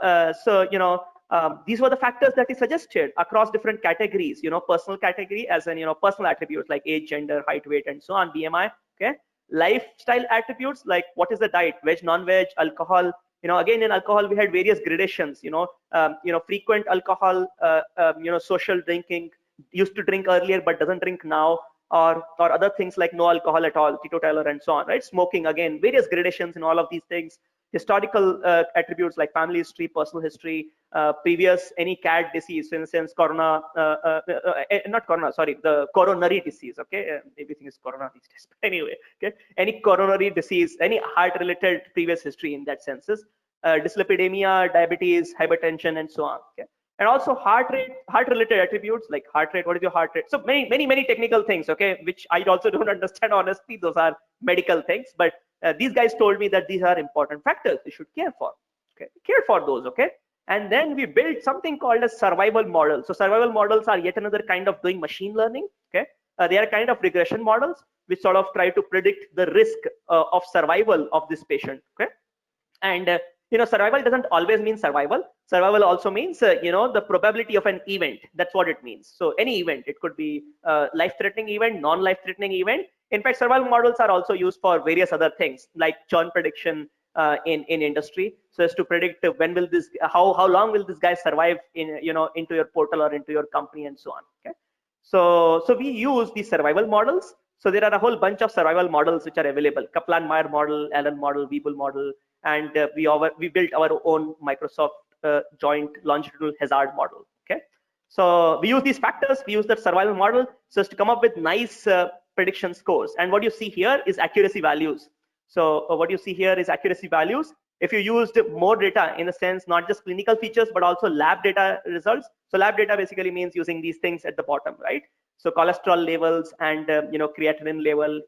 these were the factors that he suggested across different categories. Personal category as in personal attributes like age, gender, height, weight, and so on, BMI. Okay, lifestyle attributes like what is the diet, veg, non-veg, alcohol. Again in alcohol we had various gradations. Frequent alcohol, social drinking, used to drink earlier but doesn't drink now, or other things like no alcohol at all, teetotaler, and so on, right? Smoking, again, various gradations in all of these things. Historical attributes like family history, personal history, previous any CAD disease, in a sense, corona, not corona, sorry, the coronary disease. Okay, everything is corona these days. But anyway, okay, any coronary disease, any heart-related previous history in that senses, dyslipidemia, diabetes, hypertension, and so on. Okay. And also heart related attributes like heart rate. What is your heart rate? So many technical things, okay, which I also don't understand honestly. Those are medical things, but these guys told me that these are important factors you should care for. Okay, care for those. Okay, and then we built something called a survival model. So survival models are yet another kind of doing machine learning. Okay, they are kind of regression models which sort of try to predict the risk of survival of this patient. Okay, and survival doesn't always mean survival. Survival also means, the probability of an event. That's what it means. So any event, it could be life-threatening event, non-life-threatening event. In fact, survival models are also used for various other things like churn prediction in industry. So as to predict when will this, how long will this guy survive in, into your portal or into your company and so on. Okay. So we use these survival models. So there are a whole bunch of survival models which are available: Kaplan-Meier model, Allen model, Weibull model, and we built our own Microsoft joint longitudinal hazard model. Okay, so we use these factors, we use that survival model so as to come up with nice prediction scores. And what you see here is accuracy values. So what you see here is accuracy values. If you used more data, in a sense, not just clinical features but also lab data results. So lab data basically means using these things at the bottom, right? So cholesterol levels and creatinine level,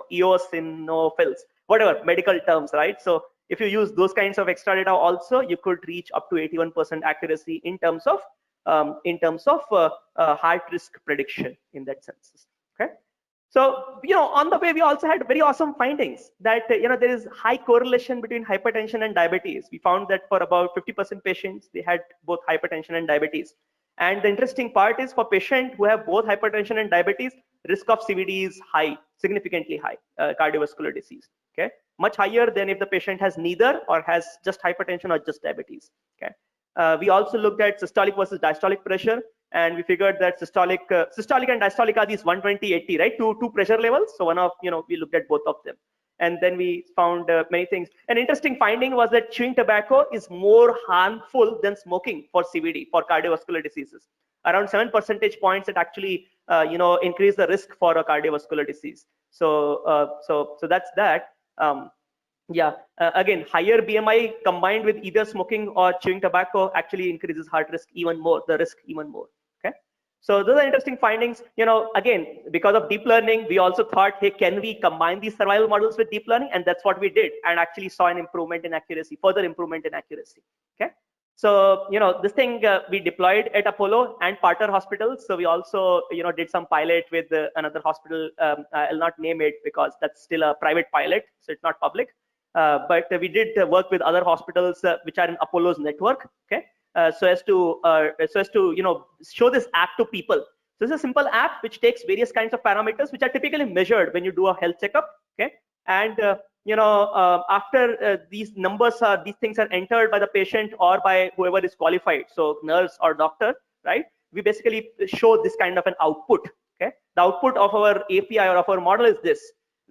eosinophils, whatever medical terms, right? So if you use those kinds of extra data also, you could reach up to 81% accuracy in terms of heart risk prediction in that sense. Okay, so on the way we also had very awesome findings that there is high correlation between hypertension and diabetes. We found that for about 50% patients they had both hypertension and diabetes. And the interesting part is for patients who have both hypertension and diabetes, risk of CVD is high, significantly high, cardiovascular disease. Okay, much higher than if the patient has neither or has just hypertension or just diabetes. Okay, we also looked at systolic versus diastolic pressure, and we figured that systolic and diastolic are these 120/80, right? Two pressure levels. So one of we looked at both of them, And then we found many things. An interesting finding was that chewing tobacco is more harmful than smoking for CVD, for cardiovascular diseases. Around 7 percentage points that actually increase the risk for a cardiovascular disease. So that's that. Again, higher BMI combined with either smoking or chewing tobacco actually increases heart risk even more, the risk even more. Okay, so those are interesting findings. Again, because of deep learning, we also thought, hey, can we combine these survival models with deep learning? And that's what we did, and actually saw an improvement in accuracy, further improvement in accuracy. Okay, so this thing we deployed at Apollo and partner hospitals. So we also did some pilot with another hospital. I'll not name it because that's still a private pilot, so it's not public. But we did work with other hospitals which are in Apollo's network. Okay, so as to show this app to people. So this is a simple app which takes various kinds of parameters which are typically measured when you do a health checkup. Okay, and after these things are entered by the patient or by whoever is qualified, so nurse or doctor, right? We basically show this kind of an output. Okay, the output of our API or of our model is this.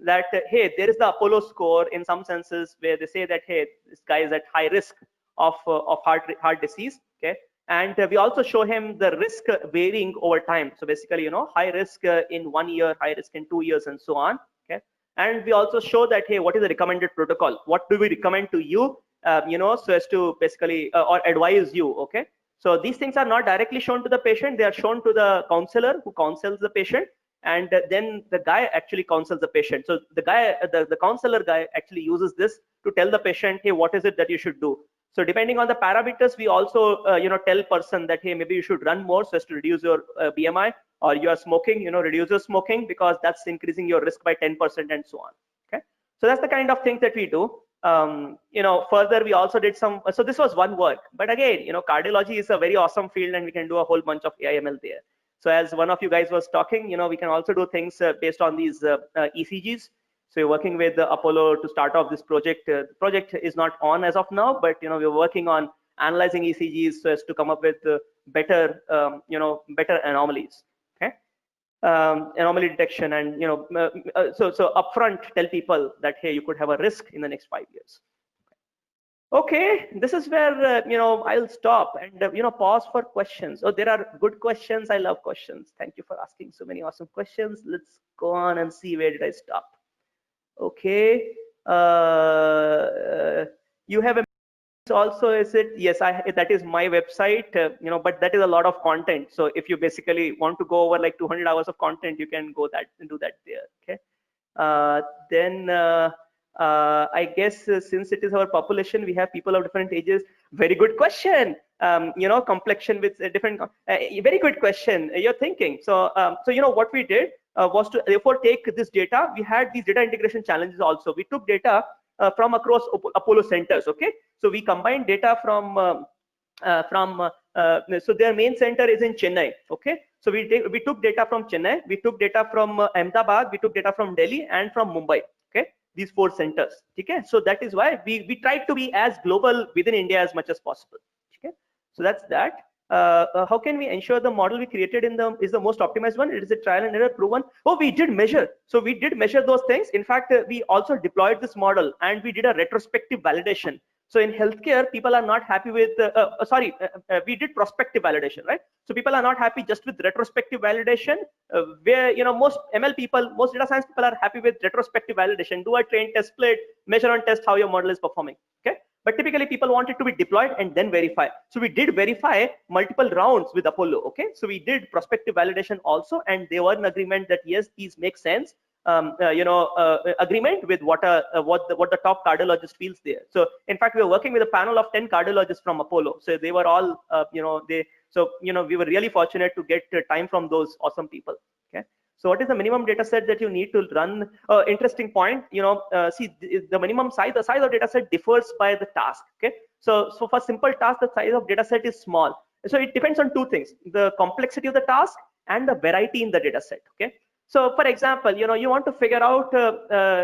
That hey, there is the Apollo score in some senses where they say that hey, this guy is at high risk of heart disease. Okay, and we also show him the risk varying over time. So basically, high risk in 1 year, high risk in 2 years, and so on. Okay, and we also show that hey, what is the recommended protocol? What do we recommend to you? So as to basically or advise you. Okay, so these things are not directly shown to the patient; they are shown to the counselor who counsels the patient. And then the guy actually counsels the patient. So the guy, the counselor guy actually uses this to tell the patient, hey, what is it that you should do? So depending on the parameters, we also, tell person that, hey, maybe you should run more so as to reduce your BMI, or you are smoking, reduce your smoking because that's increasing your risk by 10% and so on. Okay. So that's the kind of things that we do. Further, we also did some, so this was one work, but again, cardiology is a very awesome field and we can do a whole bunch of AI/ML there. So as one of you guys was talking, we can also do things based on these ECGs. So we're working with Apollo to start off this project. The project is not on as of now, but we're working on analyzing ECGs so as to come up with better, better anomalies. Okay, anomaly detection, and so upfront tell people that hey, you could have a risk in the next 5 years. Okay, this is where I'll stop and pause for questions. Oh, there are good questions. I love questions. Thank you for asking so many awesome questions. Let's go on and see, where did I stop? Okay, you have a also, is it? Yes, that is my website. But that is a lot of content. So if you basically want to go over like 200 hours of content, you can go that and do that there. Okay, then. I guess since it is our population, we have people of different ages. Very good question. Complexion with different. Very good question. You're thinking. So what we did was to therefore take this data. We had these data integration challenges also. We took data from across Apollo centers. Okay, so we combined data from so their main center is in Chennai. Okay, so we took data from Chennai. We took data from Ahmedabad. We took data from Delhi and from Mumbai. Okay, these 4 centers. Okay, so that is why we tried to be as global within India as much as possible. Okay, so that's that. How can we ensure the model we created is the most optimized one? It is a trial and error proven. Oh, we did measure. So we did measure those things. In fact, we also deployed this model and we did a retrospective validation. So in healthcare, people are not happy with, we did prospective validation, right? So people are not happy just with retrospective validation, where, most ML people, most data science people are happy with retrospective validation. Do a train, test, split, measure and test how your model is performing, okay? But typically people want it to be deployed and then verify. So we did verify multiple rounds with Apollo, okay? So we did prospective validation also, and they were in agreement that yes, these make sense. Agreement with what the top cardiologist feels there. So in fact, we were working with a panel of 10 cardiologists from Apollo. So they were all, we were really fortunate to get time from those awesome people. Okay. So what is the minimum data set that you need to run? Interesting point. See, the minimum size, the size of data set differs by the task. Okay. So for simple task, the size of data set is small. So it depends on 2 things: the complexity of the task and the variety in the data set. Okay. So for example, you want to figure out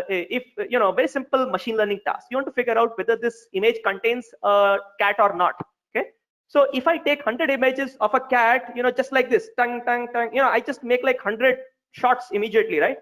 if, very simple machine learning task, you want to figure out whether this image contains a cat or not. Okay. So if I take 100 images of a cat, just like this, tongue, I just make like 100 shots immediately, right?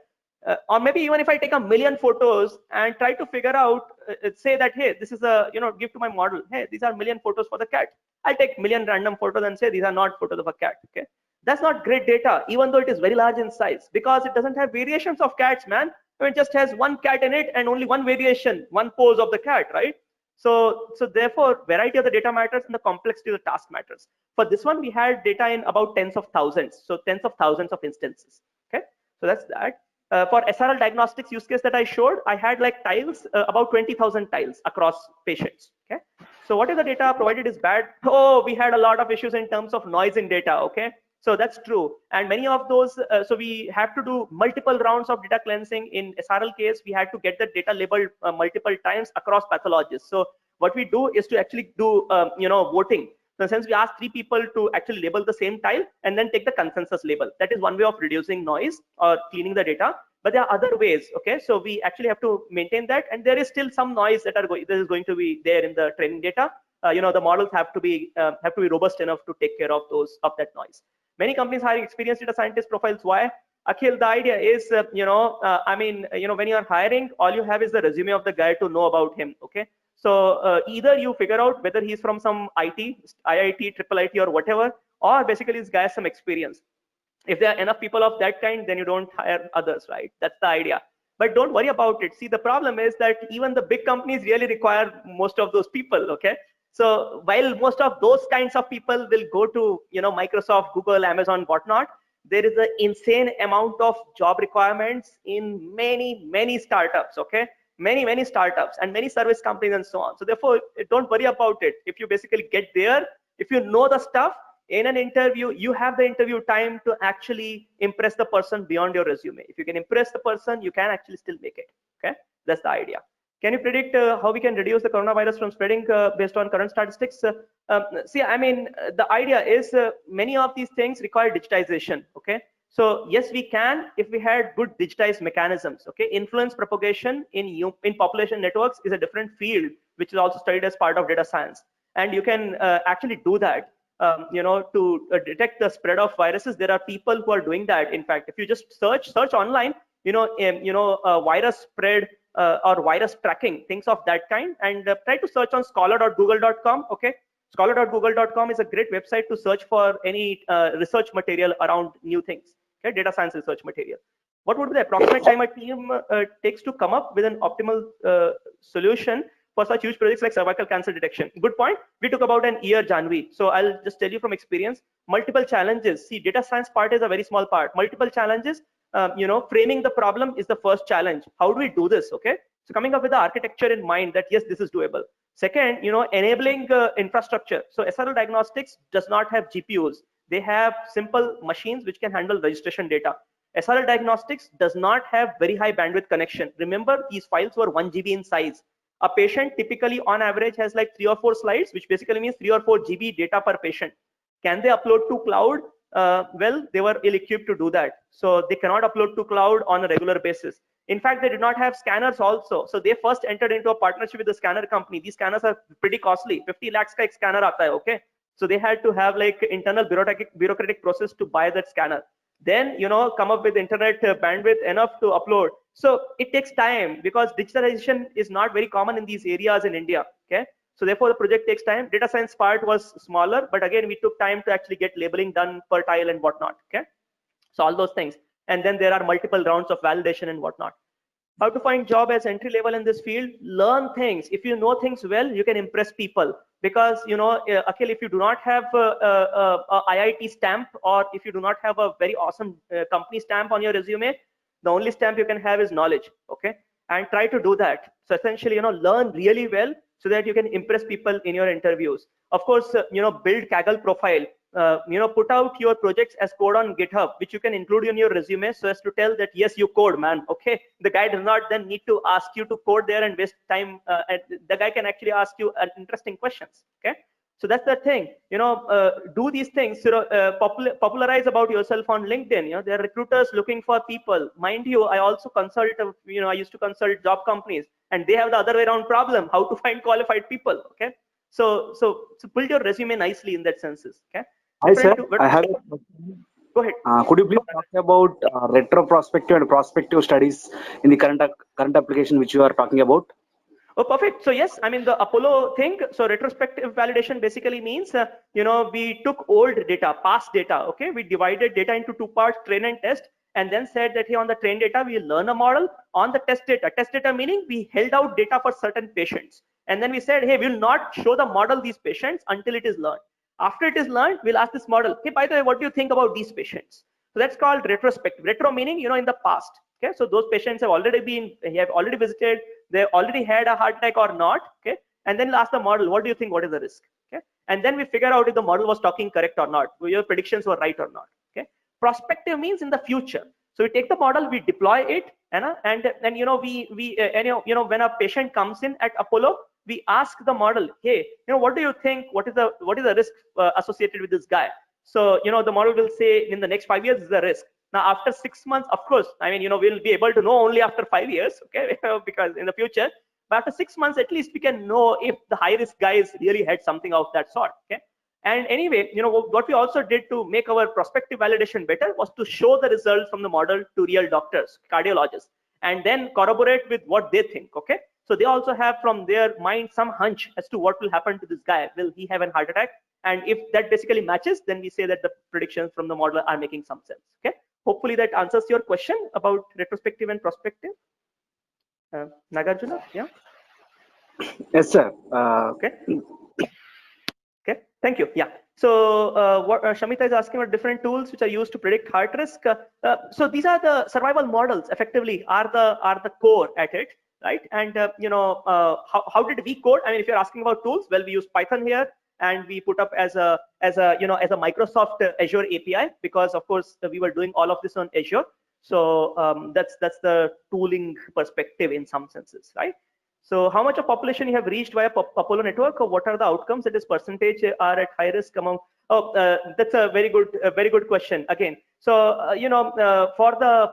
Or maybe even if I take 1,000,000 photos and try to figure out, say that, hey, this is a, give to my model, hey, these are 1,000,000 photos for the cat. I'll take 1,000,000 random photos and say these are not photos of a cat. Okay, that's not great data, even though it is very large in size, because it doesn't have variations of cats, man. I mean, it just has one cat in it and only one variation, one pose of the cat, right? So therefore, variety of the data matters and the complexity of the task matters. For this one, we had data in about tens of thousands, so tens of thousands of instances. Okay, so that's that. For SRL diagnostics use case that I showed, I had like tiles, about 20,000 tiles across patients. Okay, so what if the data provided is bad? Oh, we had a lot of issues in terms of noise in data. Okay, so that's true, and many of those, so we have to do multiple rounds of data cleansing. In SRL case, we had to get the data labeled multiple times across pathologists. So what we do is to actually do voting. So since we ask 3 people to actually label the same tile and then take the consensus label, that is one way of reducing noise or cleaning the data. But there are other ways. Okay, so we actually have to maintain that, and there is still some noise that is going to be there in the training data. The models have to be robust enough to take care of that noise. Many companies hiring experienced data scientist profiles. Why? Akhil, the idea is, when you are hiring, all you have is the resume of the guy to know about him. Okay, so either you figure out whether he's from some IIT, triple IT, or whatever, or basically this guy has some experience. If there are enough people of that kind, then you don't hire others, right? That's the idea. But don't worry about it. See, the problem is that even the big companies really require most of those people. Okay, so while most of those kinds of people will go to Microsoft, Google, Amazon, whatnot, there is an insane amount of job requirements in many startups. Okay, many startups and many service companies and so on. So therefore, don't worry about it. If you basically get there, if you know the stuff, in an interview, you have the interview time to actually impress the person beyond your resume. If you can impress the person, you can actually still make it. Okay, that's the idea. Can you predict how we can reduce the coronavirus from spreading based on current statistics? See, I mean, the idea is many of these things require digitization. Okay, so yes, we can if we had good digitized mechanisms. Okay, influence propagation in population networks is a different field, which is also studied as part of data science, and you can actually do that. To detect the spread of viruses. There are people who are doing that. In fact, if you just search online, virus spread or virus tracking, things of that kind, and try to search on scholar.google.com. Okay, scholar.google.com is a great website to search for any research material around new things. Okay, data science research material. What would be the approximate time a team takes to come up with an optimal solution for such huge projects like cervical cancer detection? Good point. We took about an year, Janvi. So I'll just tell you from experience, multiple challenges. See, data science part is a very small part. Multiple challenges, framing the problem is the first challenge. How do we do this? Okay, so coming up with the architecture in mind that yes, this is doable. Second, enabling infrastructure. So SRL diagnostics does not have GPUs. They have simple machines which can handle registration data. SRL diagnostics does not have very high bandwidth connection. Remember, these files were 1 GB in size. A patient typically on average has like 3 or 4 slides, which basically means 3 or 4 GB data per patient. Can they upload to cloud? Well, they were ill-equipped to do that. So they cannot upload to cloud on a regular basis. In fact, they did not have scanners also. So they first entered into a partnership with the scanner company. These scanners are pretty costly. 50 lakhs ka ek scanner aata hai, okay? So they had to have like internal bureaucratic process to buy that scanner. Then, come up with internet bandwidth enough to upload. So it takes time because digitalization is not very common in these areas in India. Okay, so therefore the project takes time. Data science part was smaller, but again, we took time to actually get labeling done per tile and whatnot. Okay, so all those things. And then there are multiple rounds of validation and whatnot. How to find job as entry level in this field? Learn things. If you know things well, you can impress people. Because Akhil, if you do not have a IIT stamp, or if you do not have a very awesome company stamp on your resume, the only stamp you can have is knowledge. Okay, and try to do that. So essentially, learn really well so that you can impress people in your interviews. Of course, build Kaggle profile. Put out your projects as code on GitHub, which you can include in your resume so as to tell that yes, you code, man. Okay, the guy does not then need to ask you to code there and waste time. And the guy can actually ask you interesting questions. Okay, so that's the thing. Do these things. Popularize about yourself on LinkedIn. There are recruiters looking for people. Mind you, I also consult. I used to consult job companies, and they have the other way around problem: how to find qualified people. Okay, so build your resume nicely in that senses. Okay. Hi sir, Different to- I have a question. Go ahead. Could you please talk about retroprospective and prospective studies in the current application which you are talking about? Oh, perfect. So yes, I mean the Apollo thing. So retrospective validation basically means, we took old data, past data. Okay, we divided data into two parts, train and test, and then said that here on the train data we learn a model. On the test data meaning we held out data for certain patients, and then we said, hey, we'll not show the model these patients until it is learned. After it is learned, we'll ask this model, hey, by the way, what do you think about these patients? So that's called retrospective. Retro meaning, in the past. Okay, so those patients have already visited, they already had a heart attack or not. Okay, and then we'll ask the model, what do you think, what is the risk? Okay, and then we figure out if the model was talking correct or not, your predictions were right or not. Okay, prospective means in the future. So we take the model, we deploy it, and when a patient comes in at Apollo, we ask the model, hey, what do you think? What is the risk associated with this guy? So the model will say in the next 5 years is the risk. Now after 6 months, of course, I mean we'll be able to know only after 5 years, okay, because in the future. But after 6 months, at least we can know if the high risk guys really had something of that sort. Okay. And anyway, what we also did to make our prospective validation better was to show the results from the model to real doctors, cardiologists, and then corroborate with what they think. Okay. So they also have from their mind some hunch as to what will happen to this guy. Will he have a heart attack? And if that basically matches, then we say that the predictions from the model are making some sense. Okay. Hopefully that answers your question about retrospective and prospective. Nagarjuna, yeah. Yes, sir. Okay. Okay. Thank you. Yeah. So what Shamita is asking about different tools which are used to predict heart risk. So these are the survival models. Effectively, are the core at it, right? And how did we code? I mean, if you're asking about tools, well, we use Python here, and we put up as a Microsoft Azure API, because of course we were doing all of this on Azure. So that's the tooling perspective in some senses, right? So how much of population you have reached via Apollo network, or what are the outcomes? That is percentage are at high risk among. Oh, that's a very good question again. So for the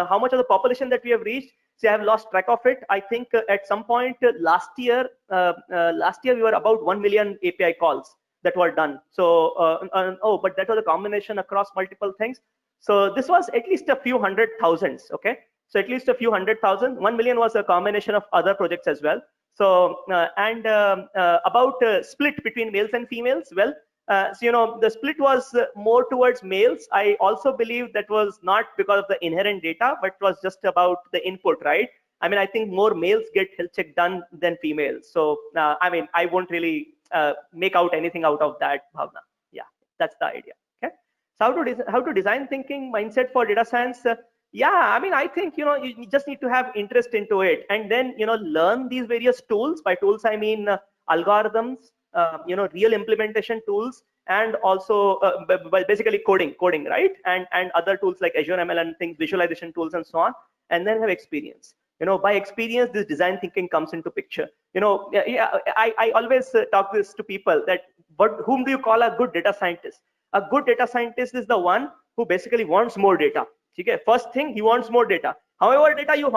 how much of the population that we have reached, see, I have lost track of it. I think at some point last year we were about 1 million API calls that were done. So but that was a combination across multiple things. So this was at least a few 100,000. Okay. So at least a few 100,000. 1 million was a combination of other projects as well. So about split between males and females. Well, so the split was more towards males. I also believe that was not because of the inherent data, but was just about the input, right? I mean, I think more males get health check done than females. So I mean, I won't really make out anything out of that, Bhavna. Yeah, that's the idea. Okay. So how to design thinking mindset for data science? Yeah, I mean, I think you just need to have interest into it, and then learn these various tools. By tools I mean algorithms, real implementation tools, and also basically coding, right? And other tools like Azure ML and things, visualization tools and so on, and then have experience. By experience, this design thinking comes into picture. I always talk this to people that, but whom do you call a good data scientist? A good data scientist is the one who basically wants more data. Okay, first thing, he wants more data. How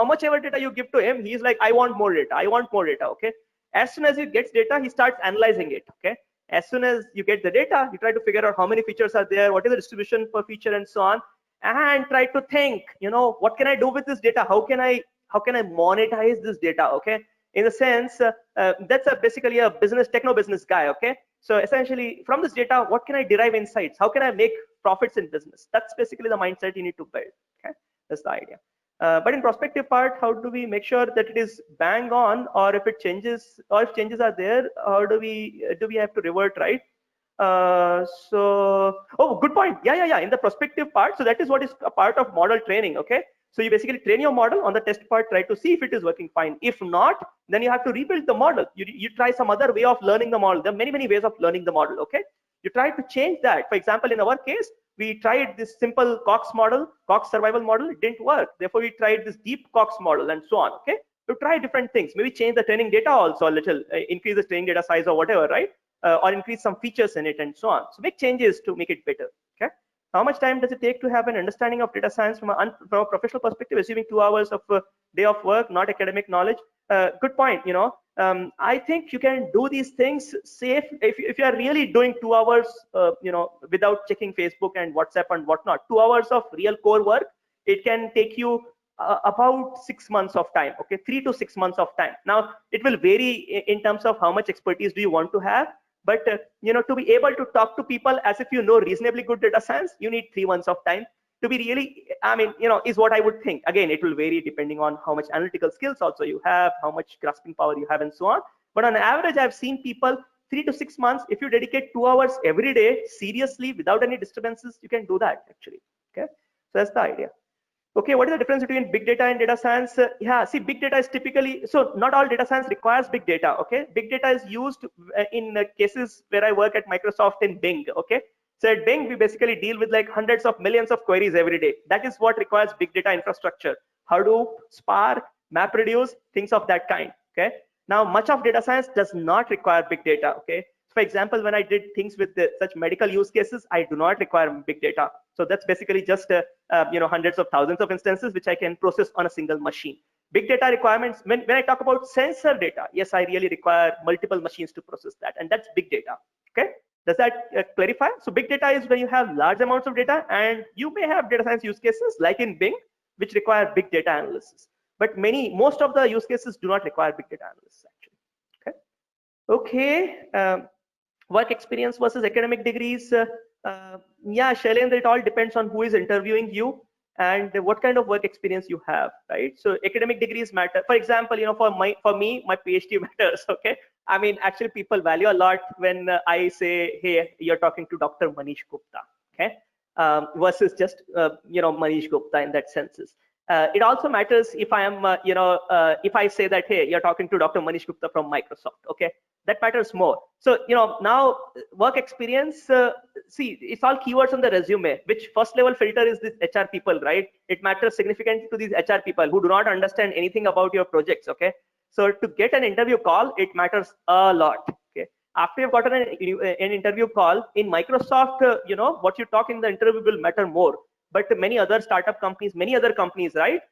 much ever data you give to him, he's like, I want more data. I want more data. Okay. As soon as he gets data, he starts analyzing it. Okay. As soon as you get the data, you try to figure out how many features are there, what is the distribution per feature, and so on, and try to think, what can I do with this data? How can I monetize this data? Okay. In a sense, that's basically a techno business guy. Okay. So essentially, from this data, what can I derive insights? How can I make profits in business? That's basically the mindset you need to build. Okay, that's the idea. But in prospective part, how do we make sure that it is bang on, or if it changes, or if changes are there, how do we have to revert, right? Good point. Yeah. In the prospective part, so that is what is a part of model training. Okay. So you basically train your model on the test part, try to see if it is working fine. If not, then you have to rebuild the model. You try some other way of learning the model. There are many ways of learning the model. Okay. You try to change that. For example, in our case, we tried this simple Cox model, Cox survival model. It didn't work. Therefore, we tried this deep Cox model and so on. Okay. To try different things. Maybe change the training data also a little, increase the training data size or whatever, right? Or increase some features in it and so on. So make changes to make it better. Okay. How much time does it take to have an understanding of data science from a professional perspective, assuming 2 hours of day of work, not academic knowledge? Good point. I think you can do these things safe if you are really doing 2 hours, without checking Facebook and WhatsApp and whatnot. 2 hours of real core work, it can take you about 6 months of time. Okay, 3 to 6 months of time. Now it will vary in terms of how much expertise do you want to have. But to be able to talk to people as if you know reasonably good data science, you need 3 months of time to be really, is what I would think. Again, it will vary depending on how much analytical skills also you have, how much grasping power you have, and so on. But on average, I've seen people 3 to 6 months. If you dedicate 2 hours every day seriously without any disturbances, you can do that actually. Okay, so that's the idea. Okay, what is the difference between big data and data science? Yeah, see, big data is typically, so not all data science requires big data. Okay, big data is used in cases where I work at Microsoft in Bing. Okay, so at Bing, we basically deal with like hundreds of millions of queries every day. That is what requires big data infrastructure: Hadoop, Spark, MapReduce, things of that kind. Okay, now much of data science does not require big data. Okay, for example, when I did things with such medical use cases, I do not require big data. So that's basically just hundreds of thousands of instances which I can process on a single machine. Big data requirements, when I talk about sensor data, yes, I really require multiple machines to process that, and that's big data. Okay, does that clarify? So big data is when you have large amounts of data, and you may have data science use cases like in Bing which require big data analysis, but most of the use cases do not require big data analysis actually. Okay, work experience versus academic degrees. Yeah, Shailendra, it all depends on who is interviewing you and what kind of work experience you have, right? So academic degrees matter. For example, for me, my PhD matters. Okay, I mean, actually, people value a lot when I say, "Hey, you're talking to Dr. Manish Gupta," okay, versus just Manish Gupta in that senses. It also matters if I am, if I say that, "Hey, you're talking to Dr. Manish Gupta from Microsoft," okay, that matters more. So, now work experience, see, it's all keywords on the resume, which first level filter is this HR people, right? It matters significantly to these HR people who do not understand anything about your projects, okay? So to get an interview call, it matters a lot, okay? After you've gotten an interview call in Microsoft, what you talk in the interview will matter more. But many other startup companies, many other companies, right?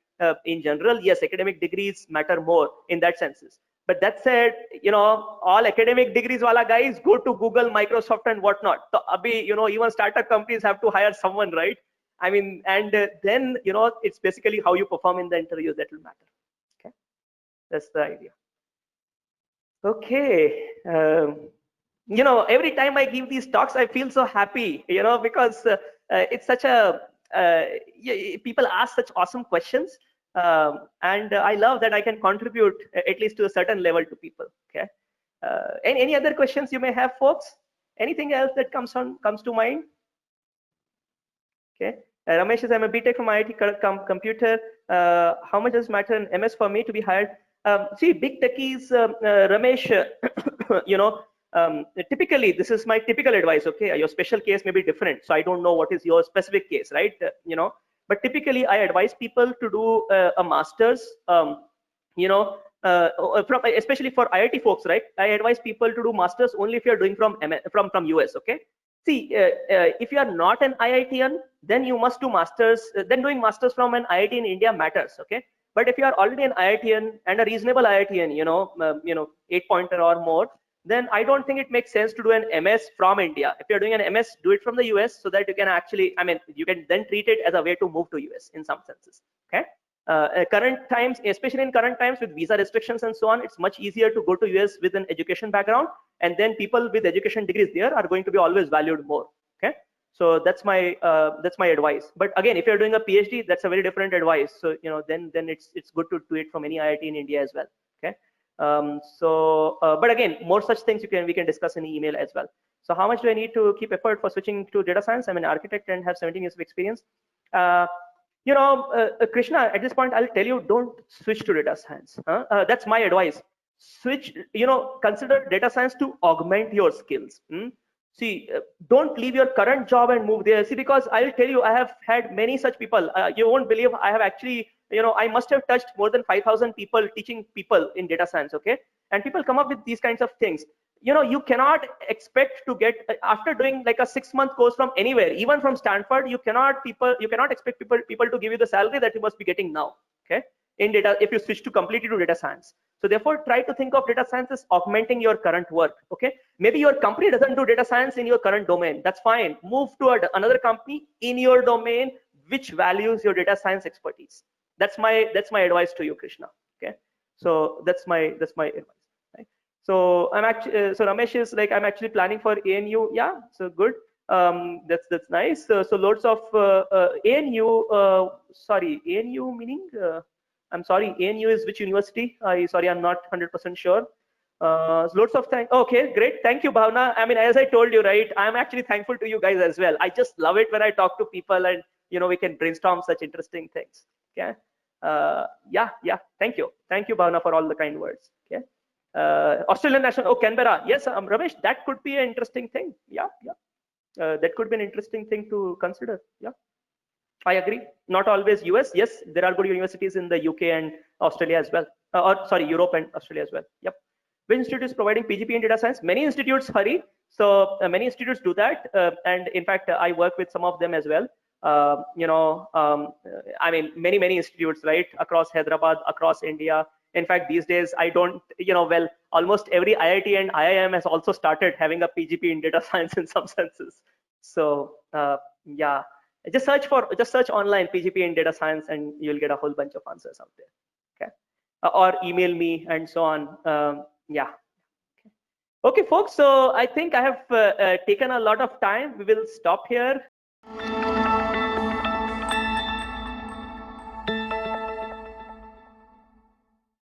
In general, yes, academic degrees matter more in that senses. But that said, all academic degrees wala guys go to Google, Microsoft, and whatnot. So, even startup companies have to hire someone, right? I mean, and then, it's basically how you perform in the interview that will matter. Okay, that's the idea. Okay, every time I give these talks, I feel so happy, because it's such a people ask such awesome questions. And I love that I can contribute at least to a certain level to people. Okay. Any other questions you may have, folks? Anything else that comes to mind? Okay. Ramesh says, I'm a BTech from IIT Computer. How much does it matter in MS for me to be hired? See, big techies, Ramesh, typically, this is my typical advice. Okay, your special case may be different, so I don't know what is your specific case, right? But typically, I advise people to do a master's, especially for IIT folks, right? I advise people to do masters only if you're doing from US, okay? See, if you are not an IITian, then you must do masters. Then doing masters from an IIT in India matters, okay? But if you are already an IITian and a reasonable IITian, 8-pointer or more, then I don't think it makes sense to do an MS from India. If you're doing an MS, do it from the US so that you can actually, you can then treat it as a way to move to US in some senses. Okay. Current times, especially in current times with visa restrictions and so on, it's much easier to go to US with an education background, and then people with education degrees there are going to be always valued more. Okay. So that's my advice. But again, if you're doing a PhD, that's a very different advice. So then it's good to do it from any IIT in India as well. Okay. But again, more such things we can discuss in email as well. So how much do I need to keep effort for switching to data science? I'm an architect and have 17 years of experience. Krishna, at this point, I'll tell you, don't switch to data science. That's my advice. Switch, consider data science to augment your skills. See, don't leave your current job and move there. See, because I'll tell you, I have had many such people. You won't believe I have actually, I must have touched more than 5,000 people teaching people in data science. Okay. And people come up with these kinds of things. You cannot expect to get, after doing like a 6-month course from anywhere, even from Stanford, you cannot expect people to give you the salary that you must be getting now. Okay. in data if you switch to completely to data science. So therefore, try to think of data science as augmenting your current work. Okay, maybe your company doesn't do data science in your current domain. That's fine. Move to another company in your domain which values your data science expertise. That's my advice to you, Krishna. Okay, so that's my advice. Right? So I'm actually so Ramesh is like, I'm actually planning for ANU. Yeah, so good. That's nice. So loads of ANU. Sorry, ANU meaning. I'm sorry, ANU is which university? I'm not 100% sure. Loads of thanks. Okay, great. Thank you, Bhavna. I mean, as I told you, right, I'm actually thankful to you guys as well. I just love it when I talk to people and, you know, we can brainstorm such interesting things. Okay. Yeah. Thank you, Bhavna, for all the kind words. Okay. Australian National. Oh, Canberra. Yes, Ramesh, that could be an interesting thing. Yeah. That could be an interesting thing to consider. Yeah. I agree. Not always US. Yes, there are good universities in the UK and Australia as well. Europe and Australia as well. Yep. Which institute is providing PGP in data science? Many institutes, Hari. So many institutes do that. And in fact, I work with some of them as well. I mean, many institutes, right? Across Hyderabad, across India. In fact, these days, I don't, well, almost every IIT and IIM has also started having a PGP in data science in some senses. So yeah. Just search online PGP in data science and you'll get a whole bunch of answers out there. Okay, or email me and so on. Yeah. Okay, folks. So I think I have taken a lot of time. We will stop here.